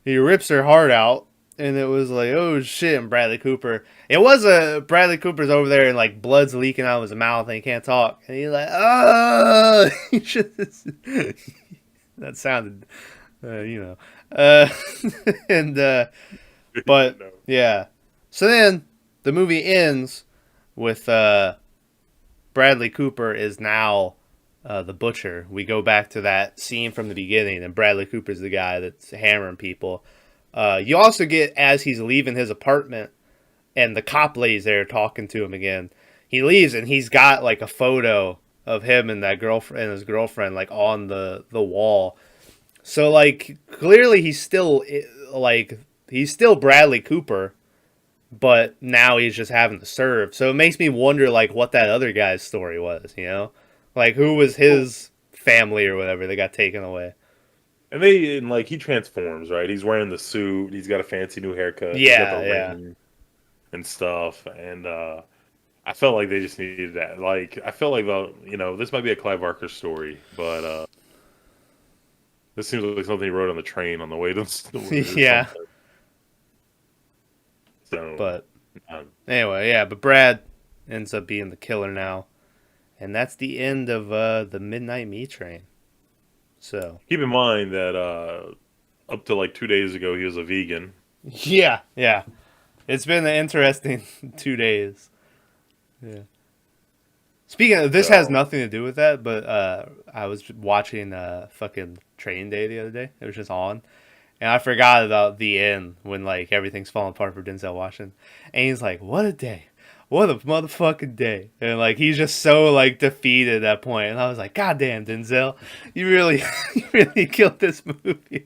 he rips her heart out, and it was like, oh shit! And Bradley Cooper, it was a Bradley Cooper's over there, and like blood's leaking out of his mouth, and he can't talk, and he's like, oh, that sounded, you know, and But No. yeah, so then the movie ends with Bradley Cooper is now the butcher. We go back to that scene from the beginning, and Bradley Cooper's the guy that's hammering people. You also get as he's leaving his apartment, and the cop lady's there talking to him again. He leaves, and he's got like a photo of him and that girlfriend and his girlfriend like on the wall. So like clearly he's still Bradley Cooper, but now he's just having to serve. So it makes me wonder like what that other guy's story was, you know? Like who was his family or whatever that got taken away. And like he transforms, right? He's wearing the suit. He's got a fancy new haircut. He's got the Yeah, yeah. ring and stuff. And I felt like they just needed that. Like I felt like this might be a Clive Barker story, but this seems like something he wrote on the train on the way to the store or Yeah. something. So, But um, anyway, yeah, but Brad ends up being the killer now. And that's the end of the Midnight Meat Train. So keep in mind that up to like 2 days ago, he was a vegan. yeah, yeah. It's been an interesting 2 days. Yeah. Speaking of, this has So, nothing to do with that, but I was watching fucking Training Day the other day. It was just on, and I forgot about the end when like everything's falling apart for Denzel Washington, and he's like, "What a day, what a motherfucking day," and like he's just so like defeated at that point, and I was like, "God damn, Denzel, you really, you really killed this movie."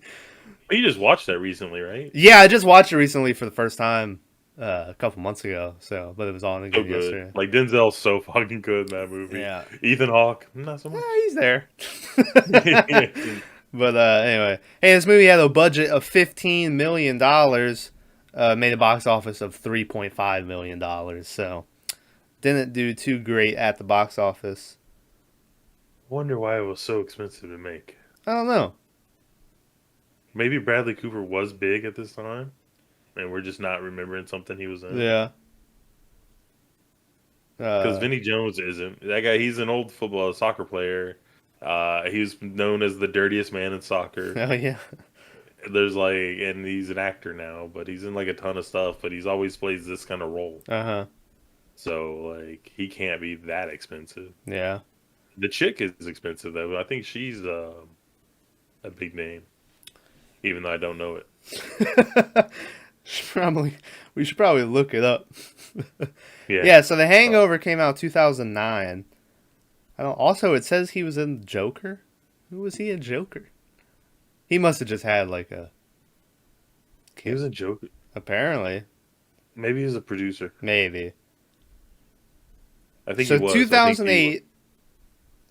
you just watched that recently, right? Yeah, I just watched it recently for the first time a couple months ago, but it was on So again good. yesterday. Like Denzel's so fucking good in that movie. Yeah. Ethan Hawke, not so Yeah, much. he's there. But anyway, hey, this movie had a budget of $15 million, made a box office of $3.5 million. So didn't do too great at the box office. Wonder why it was so expensive to make. I don't know. Maybe Bradley Cooper was big at this time, and we're just not remembering something he was in. Yeah. Because Vinny Jones isn't that guy. He's an old soccer player. He was known as the dirtiest man in soccer. Oh yeah. There's like, and he's an actor now, but he's in like a ton of stuff. But he's always plays this kind of role. Uh huh. So like, he can't be that expensive. Yeah. The chick is expensive though. I think she's a big name, even though I don't know it. We should probably look it up. Yeah. Yeah. So The Hangover came out 2009. I don't. Also, it says he was in Joker. Who was he in Joker? He must have just had like a. He was a Joker. Apparently, Maybe he was a producer. maybe. I think So he was. 2008,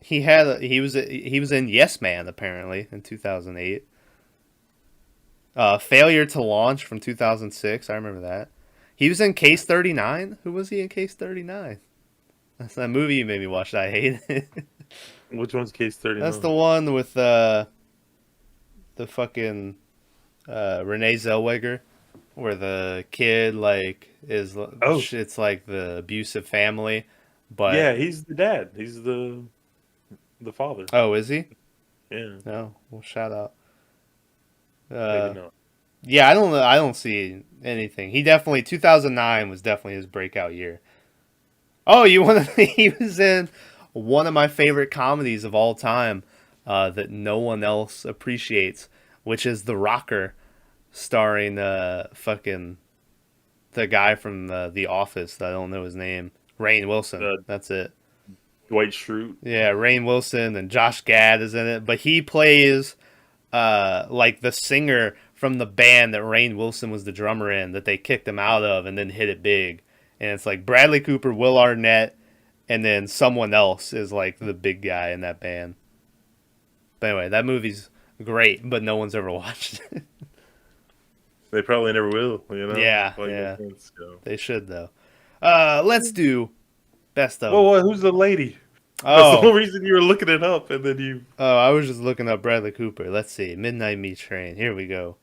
he was in Yes Man apparently in 2008. Failure to Launch from 2006. I remember that. He was in Case 39. Who was he in Case 39? That's that movie you made me watch that I hated. Which one's Case 39? That's the one with the fucking Renee Zellweger, where the kid like is it's like the abusive family, but yeah, he's the dad. He's the father. Oh, is he? Yeah. No, well, shout out. Maybe not. Yeah, I don't know. I don't see anything. He definitely 2009 was definitely his breakout year. Oh, you want to? He was in one of my favorite comedies of all time that no one else appreciates, which is The Rocker, starring fucking the guy from The Office. I don't know his name. Rainn Wilson. That's it. Dwight Schrute. Yeah, Rainn Wilson and Josh Gad is in it, but he plays like the singer from the band that Rainn Wilson was the drummer in that they kicked him out of and then hit it big. And it's like Bradley Cooper, Will Arnett, and then someone else is like the big guy in that band. But anyway, that movie's great, but no one's ever watched it. They probably never will, you know? Yeah, Like, yeah. so. They should, though. Let's do best of. Well, who's the lady? Oh. That's the whole reason you were looking it up, and then you... Oh, I was just looking up Bradley Cooper. Let's see. Midnight Meat Train. Here we go.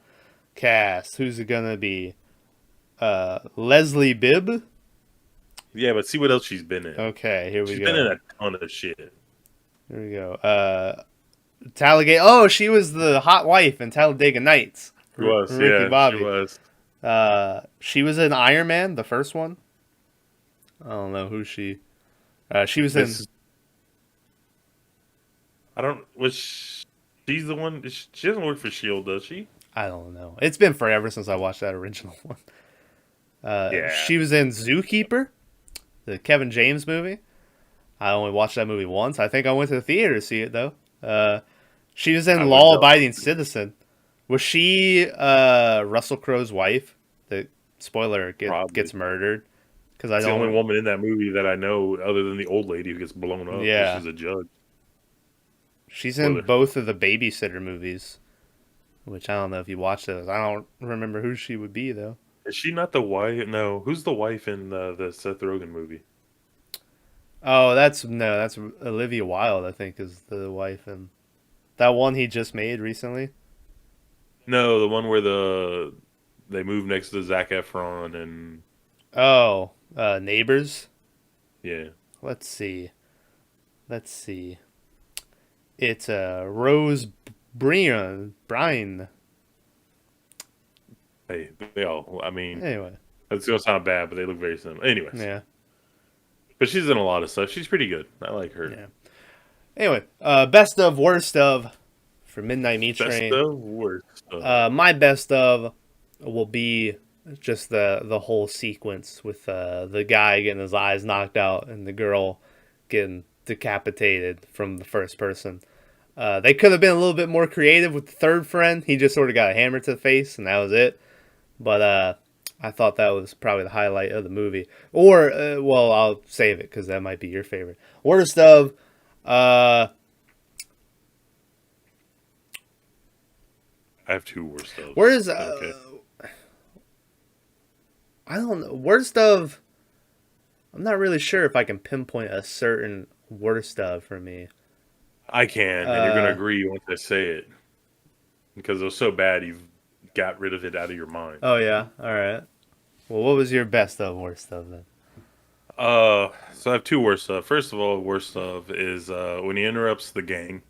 Cast. Who's it gonna be? Leslie Bibb? Yeah, but see what else she's been in. Okay, here we She's go. been in a ton of shit. Here we go. Talladega. Oh, she was the hot wife in Talladega Nights. She was, Ricky yeah, Bobby. she was. She was in Iron Man, the first one. I don't know who she. She was in. This I don't. Which she's the one. She doesn't work for Shield, does she? I don't know. It's been forever since I watched that original one. Yeah, She was in Zookeeper, the Kevin James movie. I only watched that movie once. I think I went to the theater to see it though. She was I in wouldn't Law know. Abiding Citizen. Was she Russell Crowe's wife? The spoiler Probably. gets murdered because I It's the only don't. woman in that movie that I know, other than the old lady who gets blown up because Yeah, she's a judge. she's in Spoiler. both of the Babysitter movies, which I don't know if you watched those. I don't remember who she would be though. Is she not the wife? No. Who's the wife in the Seth Rogen movie? Oh, that's no, that's Olivia Wilde. I think is the wife and that one he just made recently. No, the one where they move next to Zac Efron and Oh, Neighbors. yeah. Let's see. Let's see. It's Rose Bryan. Hey, they all. I mean, Anyway, that's gonna sound bad, but they look very similar. Anyways, yeah, but she's in a lot of stuff. She's pretty good. I like her. yeah. Anyway, best of, worst of for Midnight Meat Best Train. of, worst of. My best of will be just the whole sequence with the guy getting his eyes knocked out and the girl getting decapitated from the first person. They could have been a little bit more creative with the third friend. He just sort of got a hammer to the face and that was it. But I thought that was probably the highlight of the movie. Or, well, I'll save it because that might be your favorite. Worst of, uh, I have two worst of. where's, Okay. I don't know. Worst of, I'm not really sure if I can pinpoint a certain worst of for me. I can, and you're gonna Uh, agree once I say it because it was so bad you've got rid of it out of your mind. oh yeah, all right. Well, what was your best of, worst of then? So I have two worst of. First of all, worst of is when he interrupts the gang.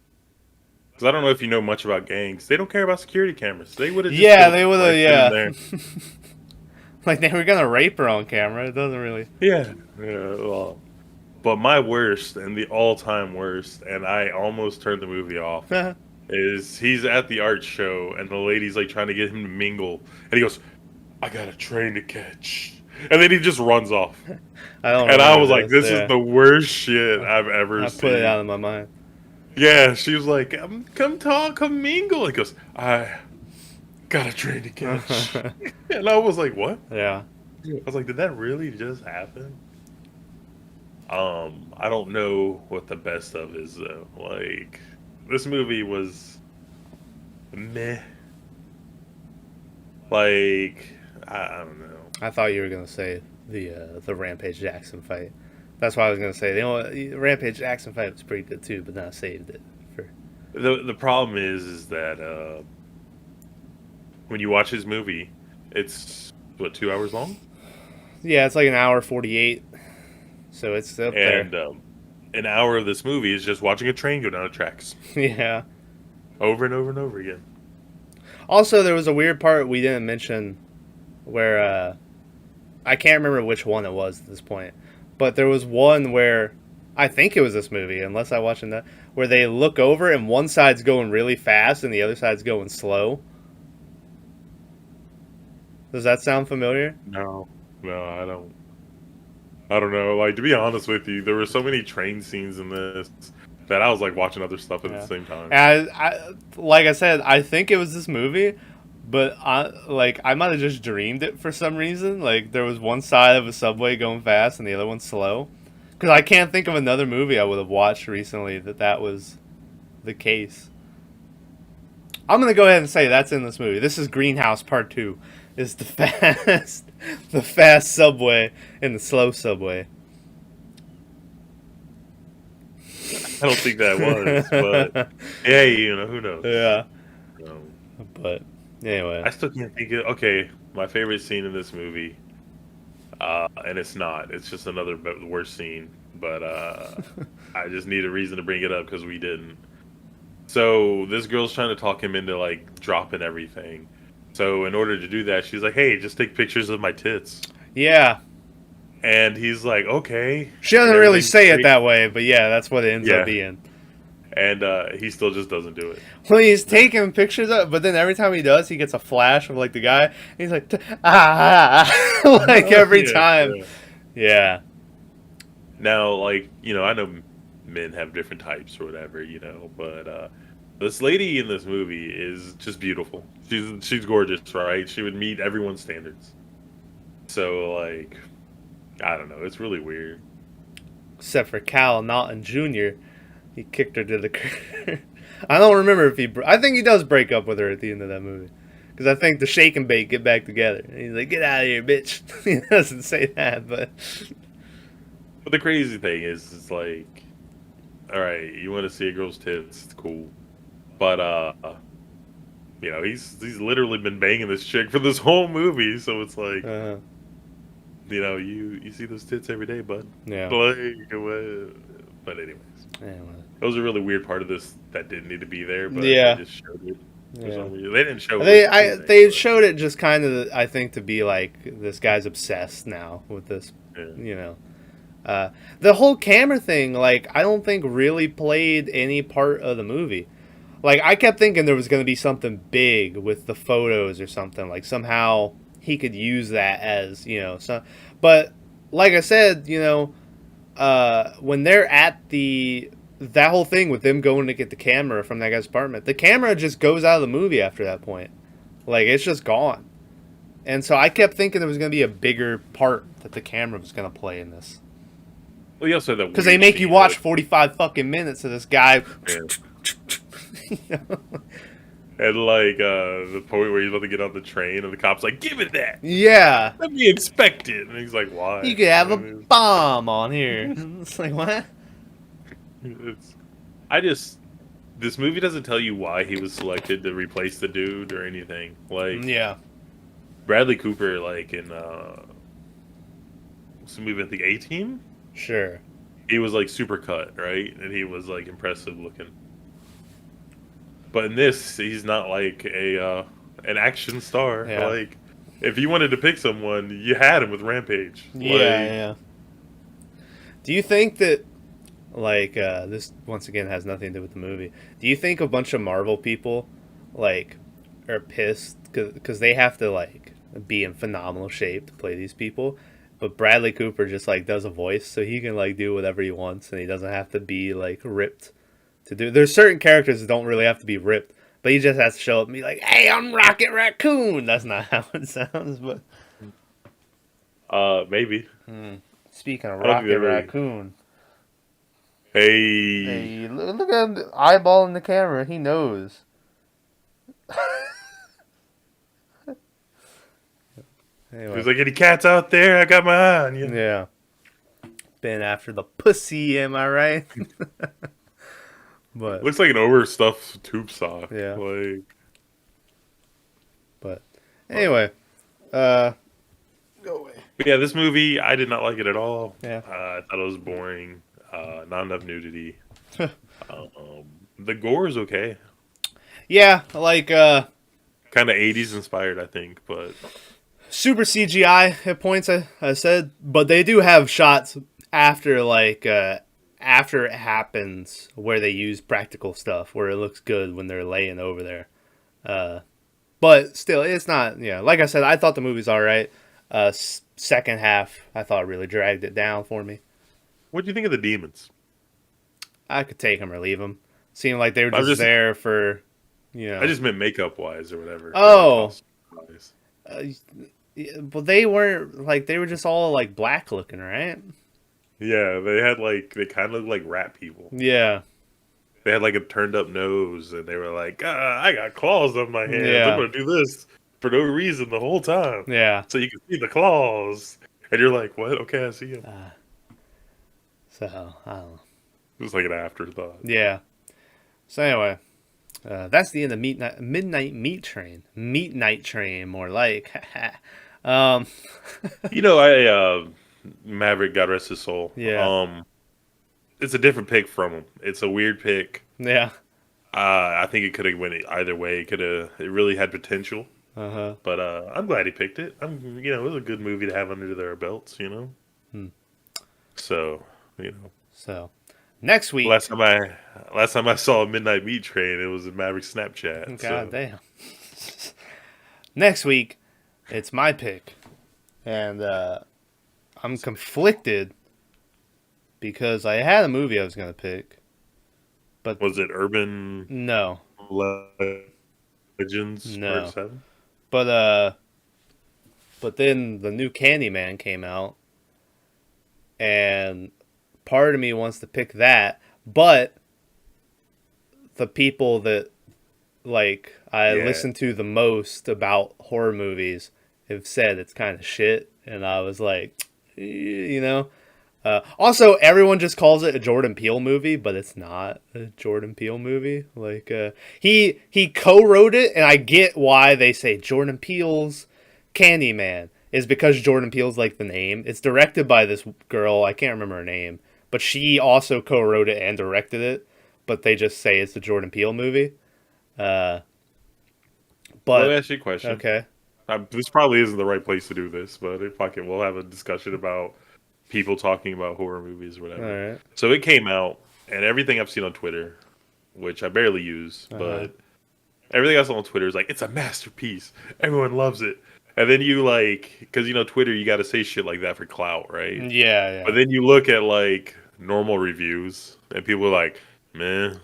Because I don't know if you know much about gangs. They don't care about security cameras. They would have just Yeah, killed they him would have. right then and Yeah, there. like they were gonna rape her on camera. It doesn't really. Yeah. Yeah. Well, but my worst and the all-time worst, and I almost turned the movie off, is he's at the art show and the lady's like trying to get him to mingle, and he goes, "I got a train to catch," and then he just runs off. I don't And I was remember like, this. "This is Yeah, the worst shit I've ever I put it out seen." of my mind. Yeah, she was like, "Come talk, come mingle." He goes, "I got a train to catch," and I was like, "What?" Yeah. I was like, "Did that really just happen?" I don't know what the best of is though. Like, this movie was meh. Like, I don't know. I thought you were gonna say the Rampage Jackson fight. That's what I was gonna say. The Rampage Jackson fight was pretty good too, but then I saved it for. The problem is that when you watch his movie, it's what 2 hours long, Yeah, it's like an hour 48, so it's up there. and an hour of this movie is just watching a train go down the tracks Yeah. over and over and over again. Also, there was a weird part we didn't mention where I can't remember which one it was at this point, but there was one where I think it was this movie, unless I watched that, where they look over and one side's going really fast and the other side's going slow. Does that sound familiar? No, no, I don't. I don't know. Like, to be honest with you, there were so many train scenes in this that I was like watching other stuff at the Yeah. same time. And like I said, I think it was this movie, but I might have just dreamed it for some reason. Like there was one side of a subway going fast and the other one slow. Because I can't think of another movie I would have watched recently that was the case. I'm gonna go ahead and say that's in this movie. This is Greenhouse Part 2. Is the the fast subway and the slow subway. I don't think that was, but hey, who knows? Yeah, Um, but anyway. I still can't think of. Okay, my favorite scene in this movie, and it's not. It's just another worst scene, but I just need a reason to bring it up because we didn't. So this girl's trying to talk him into like dropping everything, So in order to do that, she's like, "Hey, just take pictures of my tits." Yeah. And he's like, "Okay," She and doesn't really everything's say it great. that way, but yeah, that's what it ends up Yeah, being. and he still just doesn't do it. When he's taking pictures of, but then every time he does, he gets a flash of like the guy. And he's like, like every Yeah, time. yeah. Yeah. Now, like, I know men have different types or whatever, but this lady in this movie is just beautiful. She's gorgeous, right? She would meet everyone's standards. So, like, I don't know. It's really weird. Except for Cal Naughton Jr. He kicked her to the curb. I don't remember if I think he does break up with her at the end of that movie. Because I think the shake and bake get back together. And he's like, get out of here, bitch. He doesn't say that, but. But the crazy thing is, it's like, all right, you want to see a girl's tits, it's cool. But, he's literally been banging this chick for this whole movie. So it's like, Uh, you see those tits every day, bud. yeah. Like, but anyways. Anyway. That was a really weird part of this that didn't need to be there, but Yeah. they just showed it for Yeah. some reason. They didn't show it. They showed it just kind of, I think, to be like, this guy's obsessed now with this, Yeah. The whole camera thing, like, I don't think really played any part of the movie. Like, I kept thinking there was going to be something big with the photos or something. Like, somehow he could use that as, but like I said, when they're at that whole thing with them going to get the camera from that guy's apartment, the camera just goes out of the movie after that point. Like, it's just gone. And so I kept thinking there was going to be a bigger part that the camera was going to play in this. Well, you also had that Because they weird make you scene watch with- 45 fucking minutes of this guy. yeah. And like the point where he's about to get on the train, and the cop's like, "Give it that. Yeah. Let me inspect it." And he's like, "Why?" You could have You a know what I mean? bomb on here. It's like, what? This movie doesn't tell you why he was selected to replace the dude or anything. Like Yeah. Bradley Cooper, like in what's the movie? I think A-Team. Sure. He was like super cut, right? And he was like impressive looking. But in this, he's not like an action star. Yeah. Like if you wanted to pick someone, you had him with Rampage. Yeah, Like, yeah. Do you think that, like, this once again has nothing to do with the movie? Do you think a bunch of Marvel people, like, are pissed because they have to like be in phenomenal shape to play these people, but Bradley Cooper just like does a voice so he can like do whatever he wants and he doesn't have to be like ripped to do. There's certain characters that don't really have to be ripped, but he just has to show up and be like, "Hey, I'm Rocket Raccoon." That's not how it sounds, but maybe. speaking of I don't think Rocket they really- Raccoon. Hey, Hey, look at him eyeballing the camera. He knows. he Anyway, was like, "Any cats out there? I got my eye on you." yeah. Been after the pussy, am I right? But Looks like an overstuffed tube sock. Yeah. Like, but anyway, go away. but yeah, this movie, I did not like it at all. Yeah. I thought it was boring. Not enough nudity. The gore is okay. Yeah, like Kind of 80s inspired, I think, but super CGI at points. I said, but they do have shots after after it happens where they use practical stuff where it looks good when they're laying over there. But still, it's not. Yeah, like I said, I thought the movie's all right. Second half, I thought really dragged it down for me. what do you think of the demons? I could take them or leave them. Seemed like they were just there for, I just meant makeup wise or whatever. Oh. Costume-wise. But they weren't like they were just all like black looking, right? Yeah, they kind of looked like rat people. Yeah. They had like a turned up nose, and they were like, I got claws on my hands. Yeah. I'm gonna do this for no reason the whole time. Yeah. So you can see the claws, and you're like, what? Okay, I see them. So I don't know. It was like an afterthought. Yeah. So anyway, that's the end of Midnight Meat Train. Meat Night Train, more like. Maverick, God rest his soul. Yeah. It's a different pick from him. It's a weird pick. Yeah. I think it could have went either way. It really had potential. Uh-huh. But I'm glad he picked it. It was a good movie to have under their belts. Hmm. So, you know, So, next last week, time I last time I saw a Midnight Meat Train, it was in Maverick Snapchat. god So, damn. Next week, it's my pick. And I'm conflicted because I had a movie I was going to pick, but was it Urban no. Legends Part No. 7? But but then the new Candyman came out, and part of me wants to pick that, but the people that like I Yeah. listen to the most about horror movies have said it's kind of shit, and I was like, you know. Also, everyone just calls it a Jordan Peele movie, but it's not a Jordan Peele movie. Like he co-wrote it, and I get why they say Jordan Peele's Candyman is because Jordan Peele's like the name. It's directed by this girl, I can't remember her name, but she also co-wrote it and directed it. But they just say it's the Jordan Peele movie. Uh, Let me but ask you a question. okay, This probably isn't the right place to do this, but if I can, we'll have a discussion about people talking about horror movies or all whatever. right, So it came out, and everything I've seen on Twitter, which I barely use, uh huh, but everything I saw on Twitter is like, it's a masterpiece. Everyone loves it. And then you like, because Twitter, you got to say shit like that for clout, right? yeah, But yeah, then you look at like normal reviews, and people are like, meh,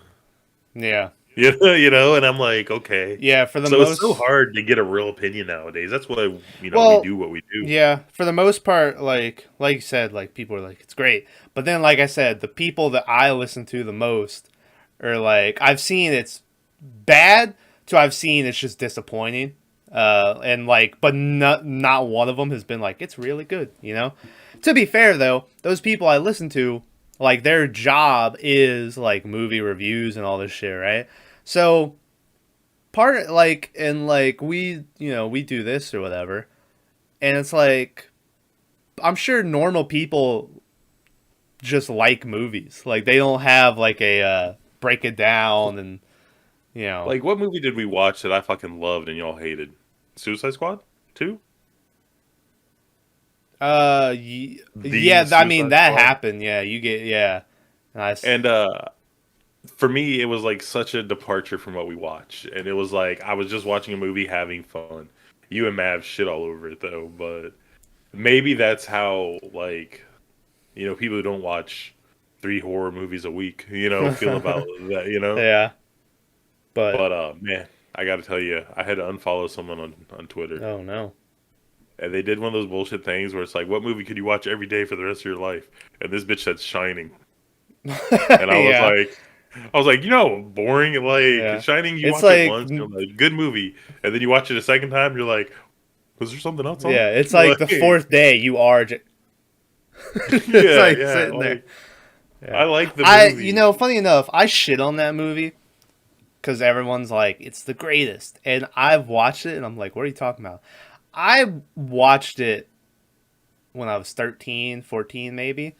yeah, and I'm like, okay. yeah. For the So it's so most, hard to get a real opinion nowadays. That's why we well, do what we do. yeah, for the most part, like you said, like people are like it's great, but then like I said, the people that I listen to the most are like I've seen it's bad to I've seen it's just disappointing, and like but not one of them has been like it's really good, you know. To be fair though, those people I listen to, like their job is like movie reviews and all this shit, right? So part like and like we do this or whatever, and it's like I'm sure normal people just like movies. Like they don't have like a break it down and you know. Like, what movie did we watch that I fucking loved and y'all hated? Suicide Squad 2? The Yeah. I mean Suicide that Squad. happened. Yeah, you get yeah. Nice. And for me, it was like such a departure from what we watch, and it was like I was just watching a movie, having fun. You and Mav shit all over it though, but maybe that's how like people who don't watch 3 horror movies a week, feel about that. Yeah, but But man, I got to tell you, I had to unfollow someone on Twitter, oh no. and they did one of those bullshit things where it's like, what movie could you watch every day for the rest of your life? And this bitch said Shining, and Yeah, I was like, boring. Like yeah. Shining, you It's watch it like once, you're like, good movie, and then you watch it a second time, you're like, was there something else on? yeah. It's like Like, the fourth day you are. It's yeah, like yeah, sitting there. like Yeah. I like the I movie. funny enough, I shit on that movie because everyone's like, it's the greatest. And I've watched it and I'm like, what are you talking about? I watched it when I was 13, 14, maybe.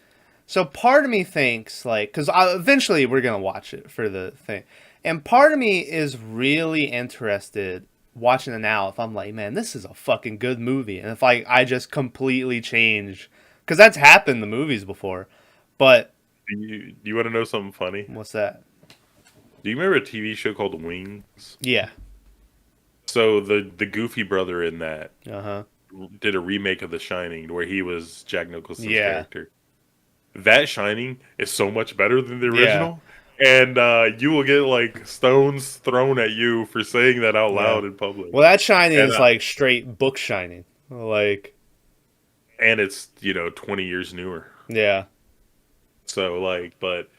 So part of me thinks, like, because eventually we're going to watch it for the thing. And part of me is really interested watching it now if I'm like, man, this is a fucking good movie. And if I just completely change, because that's happened in the movies before. But Do you want to know something funny? what's that? Do you remember a TV show called Wings? Yeah. So the Goofy brother in that Uh huh. did a remake of The Shining where he was Jack Nicholson's Yeah. character. That Shining is so much better than the Yeah. original, and you will get like stones thrown at you for saying that out Yeah. loud in public. Well, that shining And is like straight book shining. Like, it's 20 years newer. yeah. So like, but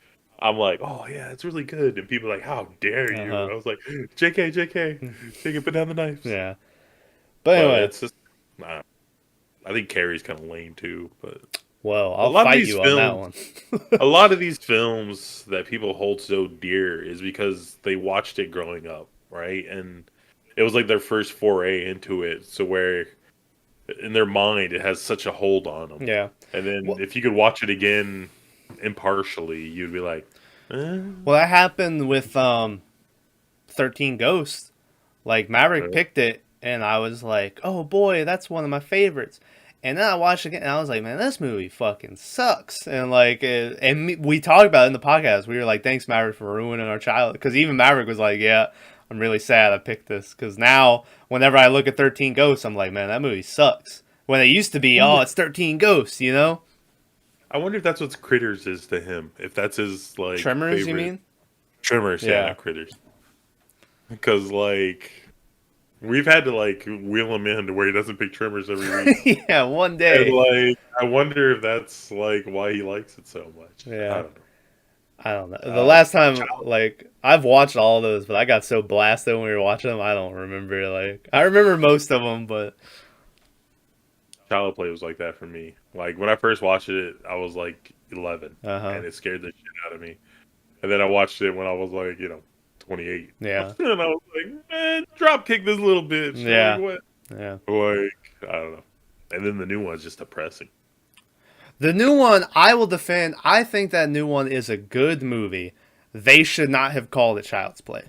I'm like, oh yeah, it's really good, and people are like, how dare Uh you? huh. I was like, JK, JK, JK, put down the knives. Yeah. But But anyway, it's just, nah, I think Carrie's kind of lame too. But well, a I'll lot of fight these you on that films, one. a lot of these films that people hold so dear is because they watched it growing up, right? And it was like their first foray into it. So where in their mind it has such a hold on them. Yeah. And then Well, if you could watch it again impartially, you'd be like, eh, well, that happened with 13 Ghosts. Like Maverick uh, picked it and I was like, oh boy, that's one of my favorites. And then I watched it again, and I was like, man, this movie fucking sucks. And like, we talked about it in the podcast. We were like, thanks, Maverick, for ruining our childhood. Because even Maverick was like, yeah, I'm really sad I picked this. Because now, whenever I look at 13 Ghosts, I'm like, man, that movie sucks. When it used to be, oh, it's 13 Ghosts, you know? I wonder if that's what Critters is to him. If that's his like Tremors, you favorite. mean? Tremors, yeah, not Critters. Because like we've had to like wheel him in to where he doesn't pick Tremors every week. Yeah, one And day. like I wonder if that's like why he likes it so much. I Yeah. don't know. I don't know. The last time, like, I've watched all of those, but I got so blasted when we were watching them, I don't remember. Like, I remember most of them, but Child Play was like that for me. Like when I first watched it, I was like 11, and it scared the shit out of me. And then I watched it when I was like, 28. Yeah. And I was like, man, drop kick this little bitch. Yeah. Like, what? Yeah. Like, I don't know. And then the new one's just depressing. The new one, I will defend. I think that new one is a good movie. They should not have called it Child's Play.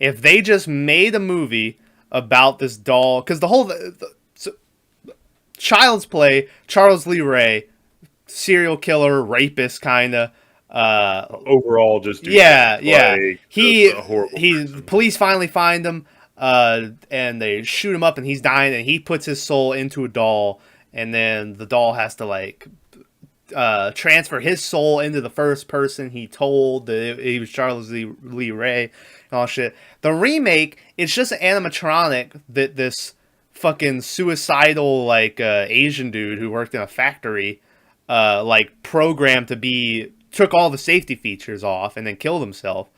If they just made a movie about this doll, because the whole Child's Play, Charles Lee Ray, serial killer, rapist, kind of. Overall, just Yeah. like, He a horrible person. police finally find him, and they shoot him up, and he's dying, and he puts his soul into a doll, and then the doll has to like transfer his soul into the first person he told that he was Charles Lee Ray and all shit. The remake, it's just an animatronic that this fucking suicidal like Asian dude who worked in a factory like programmed to be, took all the safety features off and then killed himself.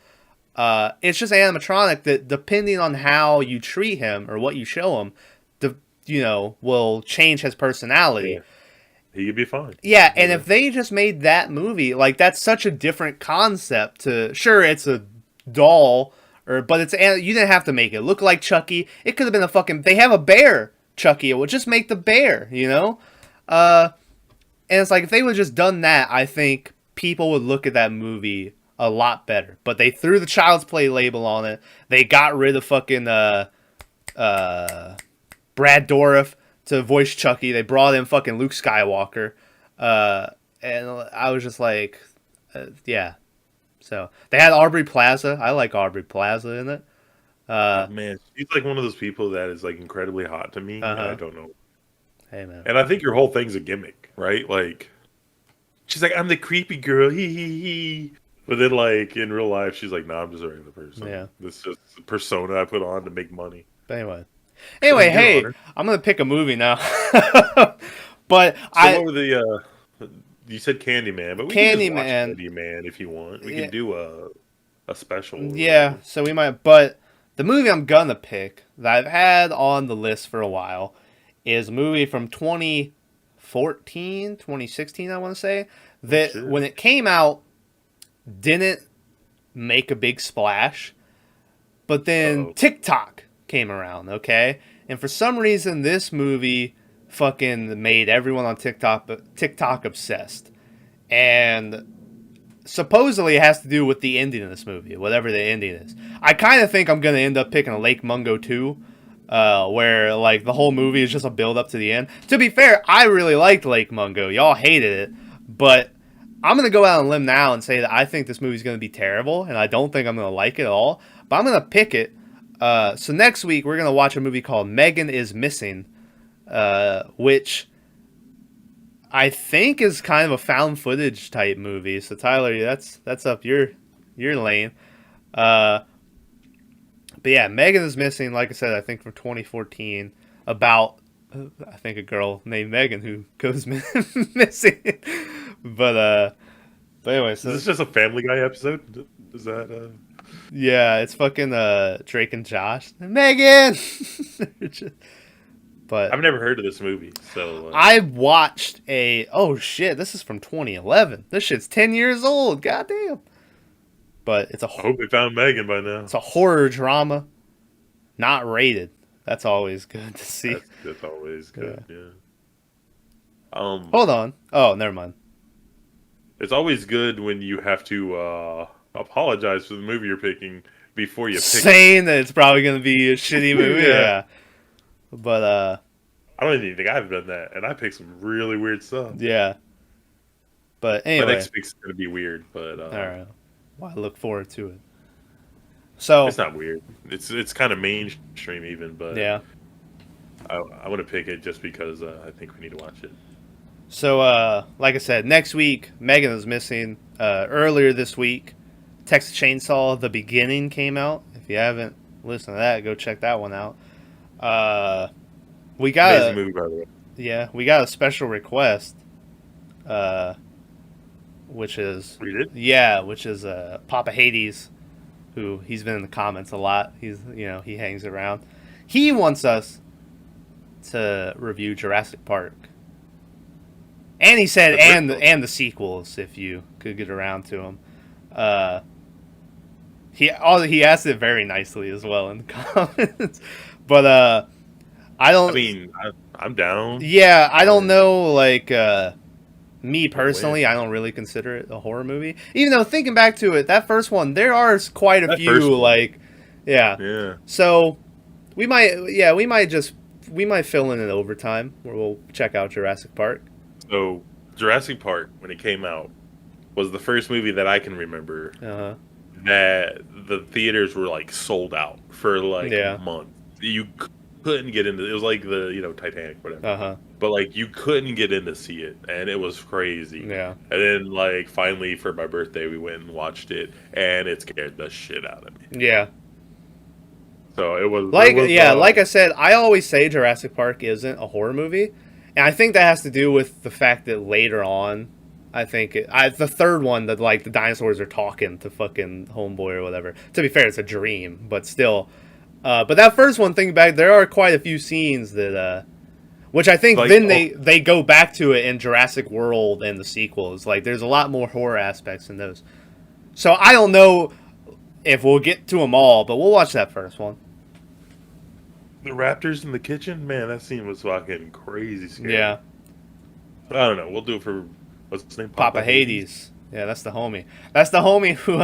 It's just animatronic that, depending on how you treat him or what you show him, will change his personality. Yeah. He could be fine. Yeah, and if they just made that movie, like, that's such a different concept to, sure, it's a doll, but you didn't have to make it look like Chucky. It could have been a fucking, they have a bear, Chucky. It would just make the bear, you know? And it's like, if they would have just done that, I think people would look at that movie a lot better. But they threw the Child's Play label on it. They got rid of fucking Brad Dourif to voice Chucky. They brought in fucking Luke Skywalker. And I was just like, yeah. So they had Aubrey Plaza. I like Aubrey Plaza in it. Man, she's like one of those people that is like incredibly hot to me. And I don't know. Hey, man. And I think your whole thing's a gimmick, right? Like, she's like, I'm the creepy girl, hee hee hee. But then, like, in real life, she's like, nah, I'm just a regular person. Yeah. This is just a persona I put on to make money. But anyway, hey, I'm gonna pick a movie now. But what were the? You said Candyman, but we can just watch Candyman. Candyman if you want. We can do a special. Yeah, so we might. But the movie I'm gonna pick that I've had on the list for a while is a movie from 2014, 2016, I want to say, that when it came out didn't make a big splash, but then TikTok came around, okay? And for some reason this movie fucking made everyone on TikTok obsessed. And supposedly it has to do with the ending of this movie, whatever the ending is. I kind of think I'm going to end up picking a Lake Mungo 2, where like the whole movie is just a build up to the end. To be fair, I really liked Lake Mungo. Y'all hated it, but I'm going to go out on a limb now and say that I think this movie's going to be terrible, and I don't think I'm going to like it at all, but I'm going to pick it. So next week, we're going to watch a movie called Megan is Missing, which I think is kind of a found footage type movie. So Tyler, that's up your lane. But yeah, Megan is Missing, like I said, I think from 2014, about, I think, a girl named Megan who goes missing. But anyway, so is this just a Family Guy episode? Is that Yeah, it's fucking Drake and Josh. Megan. But I've never heard of this movie, so I watched oh shit, this is from 2011. This shit's 10 years old. Goddamn. But it's I hope they found Megan by now. It's a horror drama, not rated. That's always good to see. That's always good. Yeah. Hold on. Oh, never mind. It's always good when you have to apologize for the movie you're picking before you pick saying that it's probably going to be a shitty movie. Yeah. But I don't even think I've done that, and I picked some really weird stuff. yeah. But My anyway, next pick's gonna be weird, but all right. Well, I look forward to it. So it's not weird. It's kind of mainstream even, but yeah. I want to pick it just because I think we need to watch it. So like I said, next week Megan is missing. Earlier this week, Texas Chainsaw: The Beginning came out. If you haven't listened to that, go check that one out. Uh, we got Amazing a movie, by the way. we got a special request. Uh, which is We did. which is Papa Hades, who he's been in the comments a lot. He hangs around. He wants us to review Jurassic Park, and he said and the sequels if you could get around to them. He asked it very nicely as well in the comments, but I don't. I mean, I'm down. Yeah, I don't know. Like me No personally, way. I don't really consider it a horror movie. Even though thinking back to it, that first one, there are quite a That first few one. like, yeah. Yeah. So we might fill in an overtime where we'll check out Jurassic Park. So Jurassic Park, when it came out, was the first movie that I can remember Uh that the theaters were like sold out for like Yeah. months. You couldn't get into. It was like the Titanic, whatever. huh. But like you couldn't get in to see it, and it was crazy. Yeah. And then like finally for my birthday, we went and watched it, and it scared the shit out of me. Yeah. So it was Like I said, I always say Jurassic Park isn't a horror movie, and I think that has to do with the fact that later on, I think the third one that like the dinosaurs are talking to fucking homeboy or whatever. To be fair, it's a dream, but still. But that first one, thinking back, there are quite a few scenes that, which I think like then they go back to it in Jurassic World and the sequels. Like there's a lot more horror aspects in those. So I don't know if we'll get to them all, but we'll watch that first one. the raptors in the kitchen. Man, that scene was fucking crazy scary. Yeah. I don't know. We'll do it for what's his name? Papa Hades. Yeah, that's the homie. That's the homie who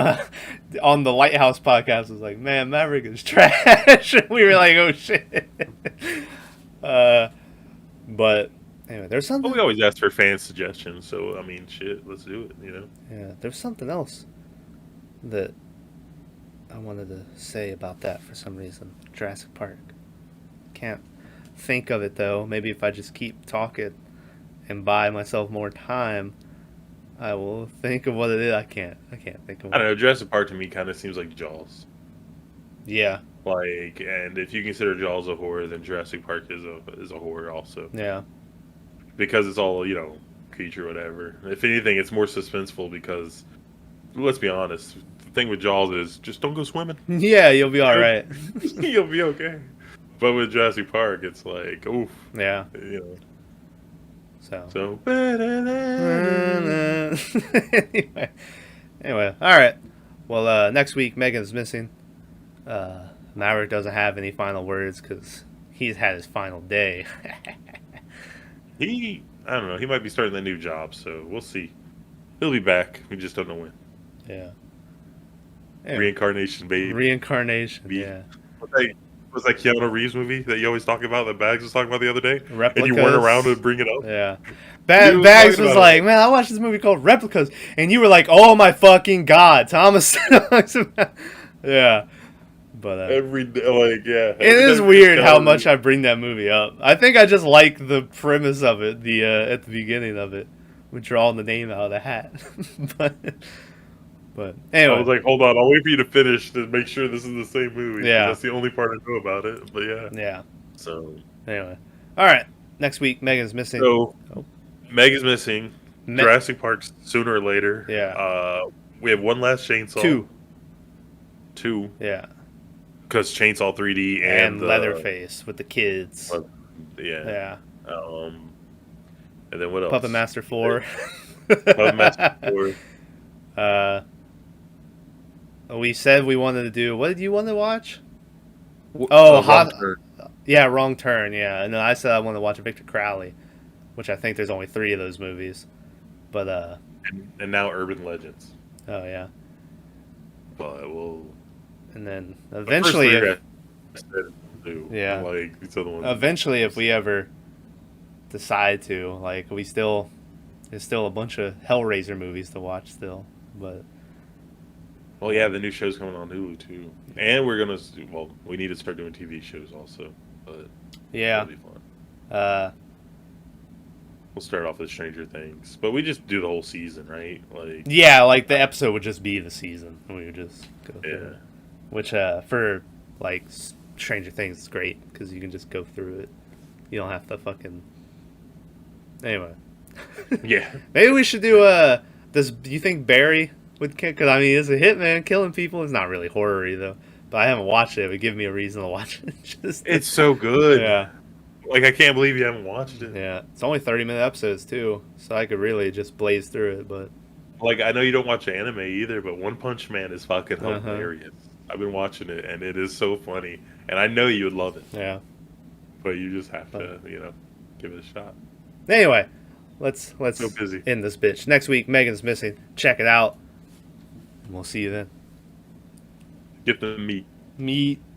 on the Lighthouse podcast was like, "Man, Maverick is trash." We were like, "Oh shit." But anyway, there's something. Well, we always ask for fan suggestions, so I mean, shit, let's do it. Yeah, there's something else that I wanted to say about that for some reason. Jurassic Park. Can't think of it though. Maybe if I just keep talking and buy myself more time, I will think of what it is. I can't think of I it. don't know. Jurassic Park to me kind of seems like Jaws. Yeah, Like, and if you consider Jaws a horror, then Jurassic Park is a horror also yeah, because it's all creature whatever. If anything, it's more suspenseful because let's be honest. The thing with Jaws is just don't go swimming. yeah. You'll be all right. You'll be okay. But with Jurassic Park, it's like oof. Yeah. You know. So. So. anyway, all right. Well, next week Megan's missing. Maverick doesn't have any final words because he's had his final day. I don't know. He might be starting a new job, so we'll see. He'll be back. We just don't know when. Yeah. Anyway, Reincarnation, baby. reincarnation. Yeah. Was that Keanu Reeves movie that you always talk about, that Bags was talking about the other day? Replicas. And you weren't around to bring it up? Yeah. He was Bags talking was about like, man, I watched this movie called Replicas. And you were like, oh my fucking God. Thomas talks about. Yeah. But Every day, like, yeah. it is weird how much I bring that movie up. I think I just like the premise of it, the at the beginning of it, with drawing the name out of the hat. but anyway. I was like, hold on, I'll wait for you to finish to make sure this is the same movie. Yeah. That's the only part I know about it. But yeah. Yeah. So. Anyway. All right. Next week, Megan's missing. So, Oh. Meg is missing. Jurassic Park sooner or later. Yeah. We have one last Chainsaw. Two. Yeah. Because Chainsaw 3D And Leatherface with the kids. Yeah. Yeah. And then what else? Puppet Master 4. Puppet Master 4. We said we wanted to do. What did you want to watch? Wrong Turn. Yeah, Wrong Turn. Yeah, and then I said I want to watch Victor Crowley, which I think there's only 3 of those movies. But and now Urban Legends. oh yeah. But we'll. And then eventually, too. Yeah. Like these other ones. Eventually, if we ever decide to, like, there's still a bunch of Hellraiser movies to watch still, but Well, yeah, the new show's coming on Hulu too, and we're gonna. Well, we need to start doing TV shows also, but yeah. that'll be fun. Uh, We'll start off with Stranger Things, but we just do the whole season, right? Like, yeah, like the episode would just be the season. We would just go through yeah, it. Which for like Stranger Things is great because you can just go through it. You don't have to fucking. Anyway. yeah. Maybe we should do do you think Barry would kick? Because I mean, it's a hitman killing people. It's not really horror-y though. But I haven't watched it. It would give me a reason to watch it. It's so good. Yeah. Like, I can't believe you haven't watched it. Yeah. It's only 30-minute episodes too, so I could really just blaze through it. But Like, I know you don't watch anime either, but One Punch Man is fucking hilarious. I've been watching it, and it is so funny. And I know you would love it. yeah. But you just have to, give it a shot. Anyway, let's So busy. end this bitch. Next week, Megan's missing. Check it out. We'll see you then. Get the meat. Meet.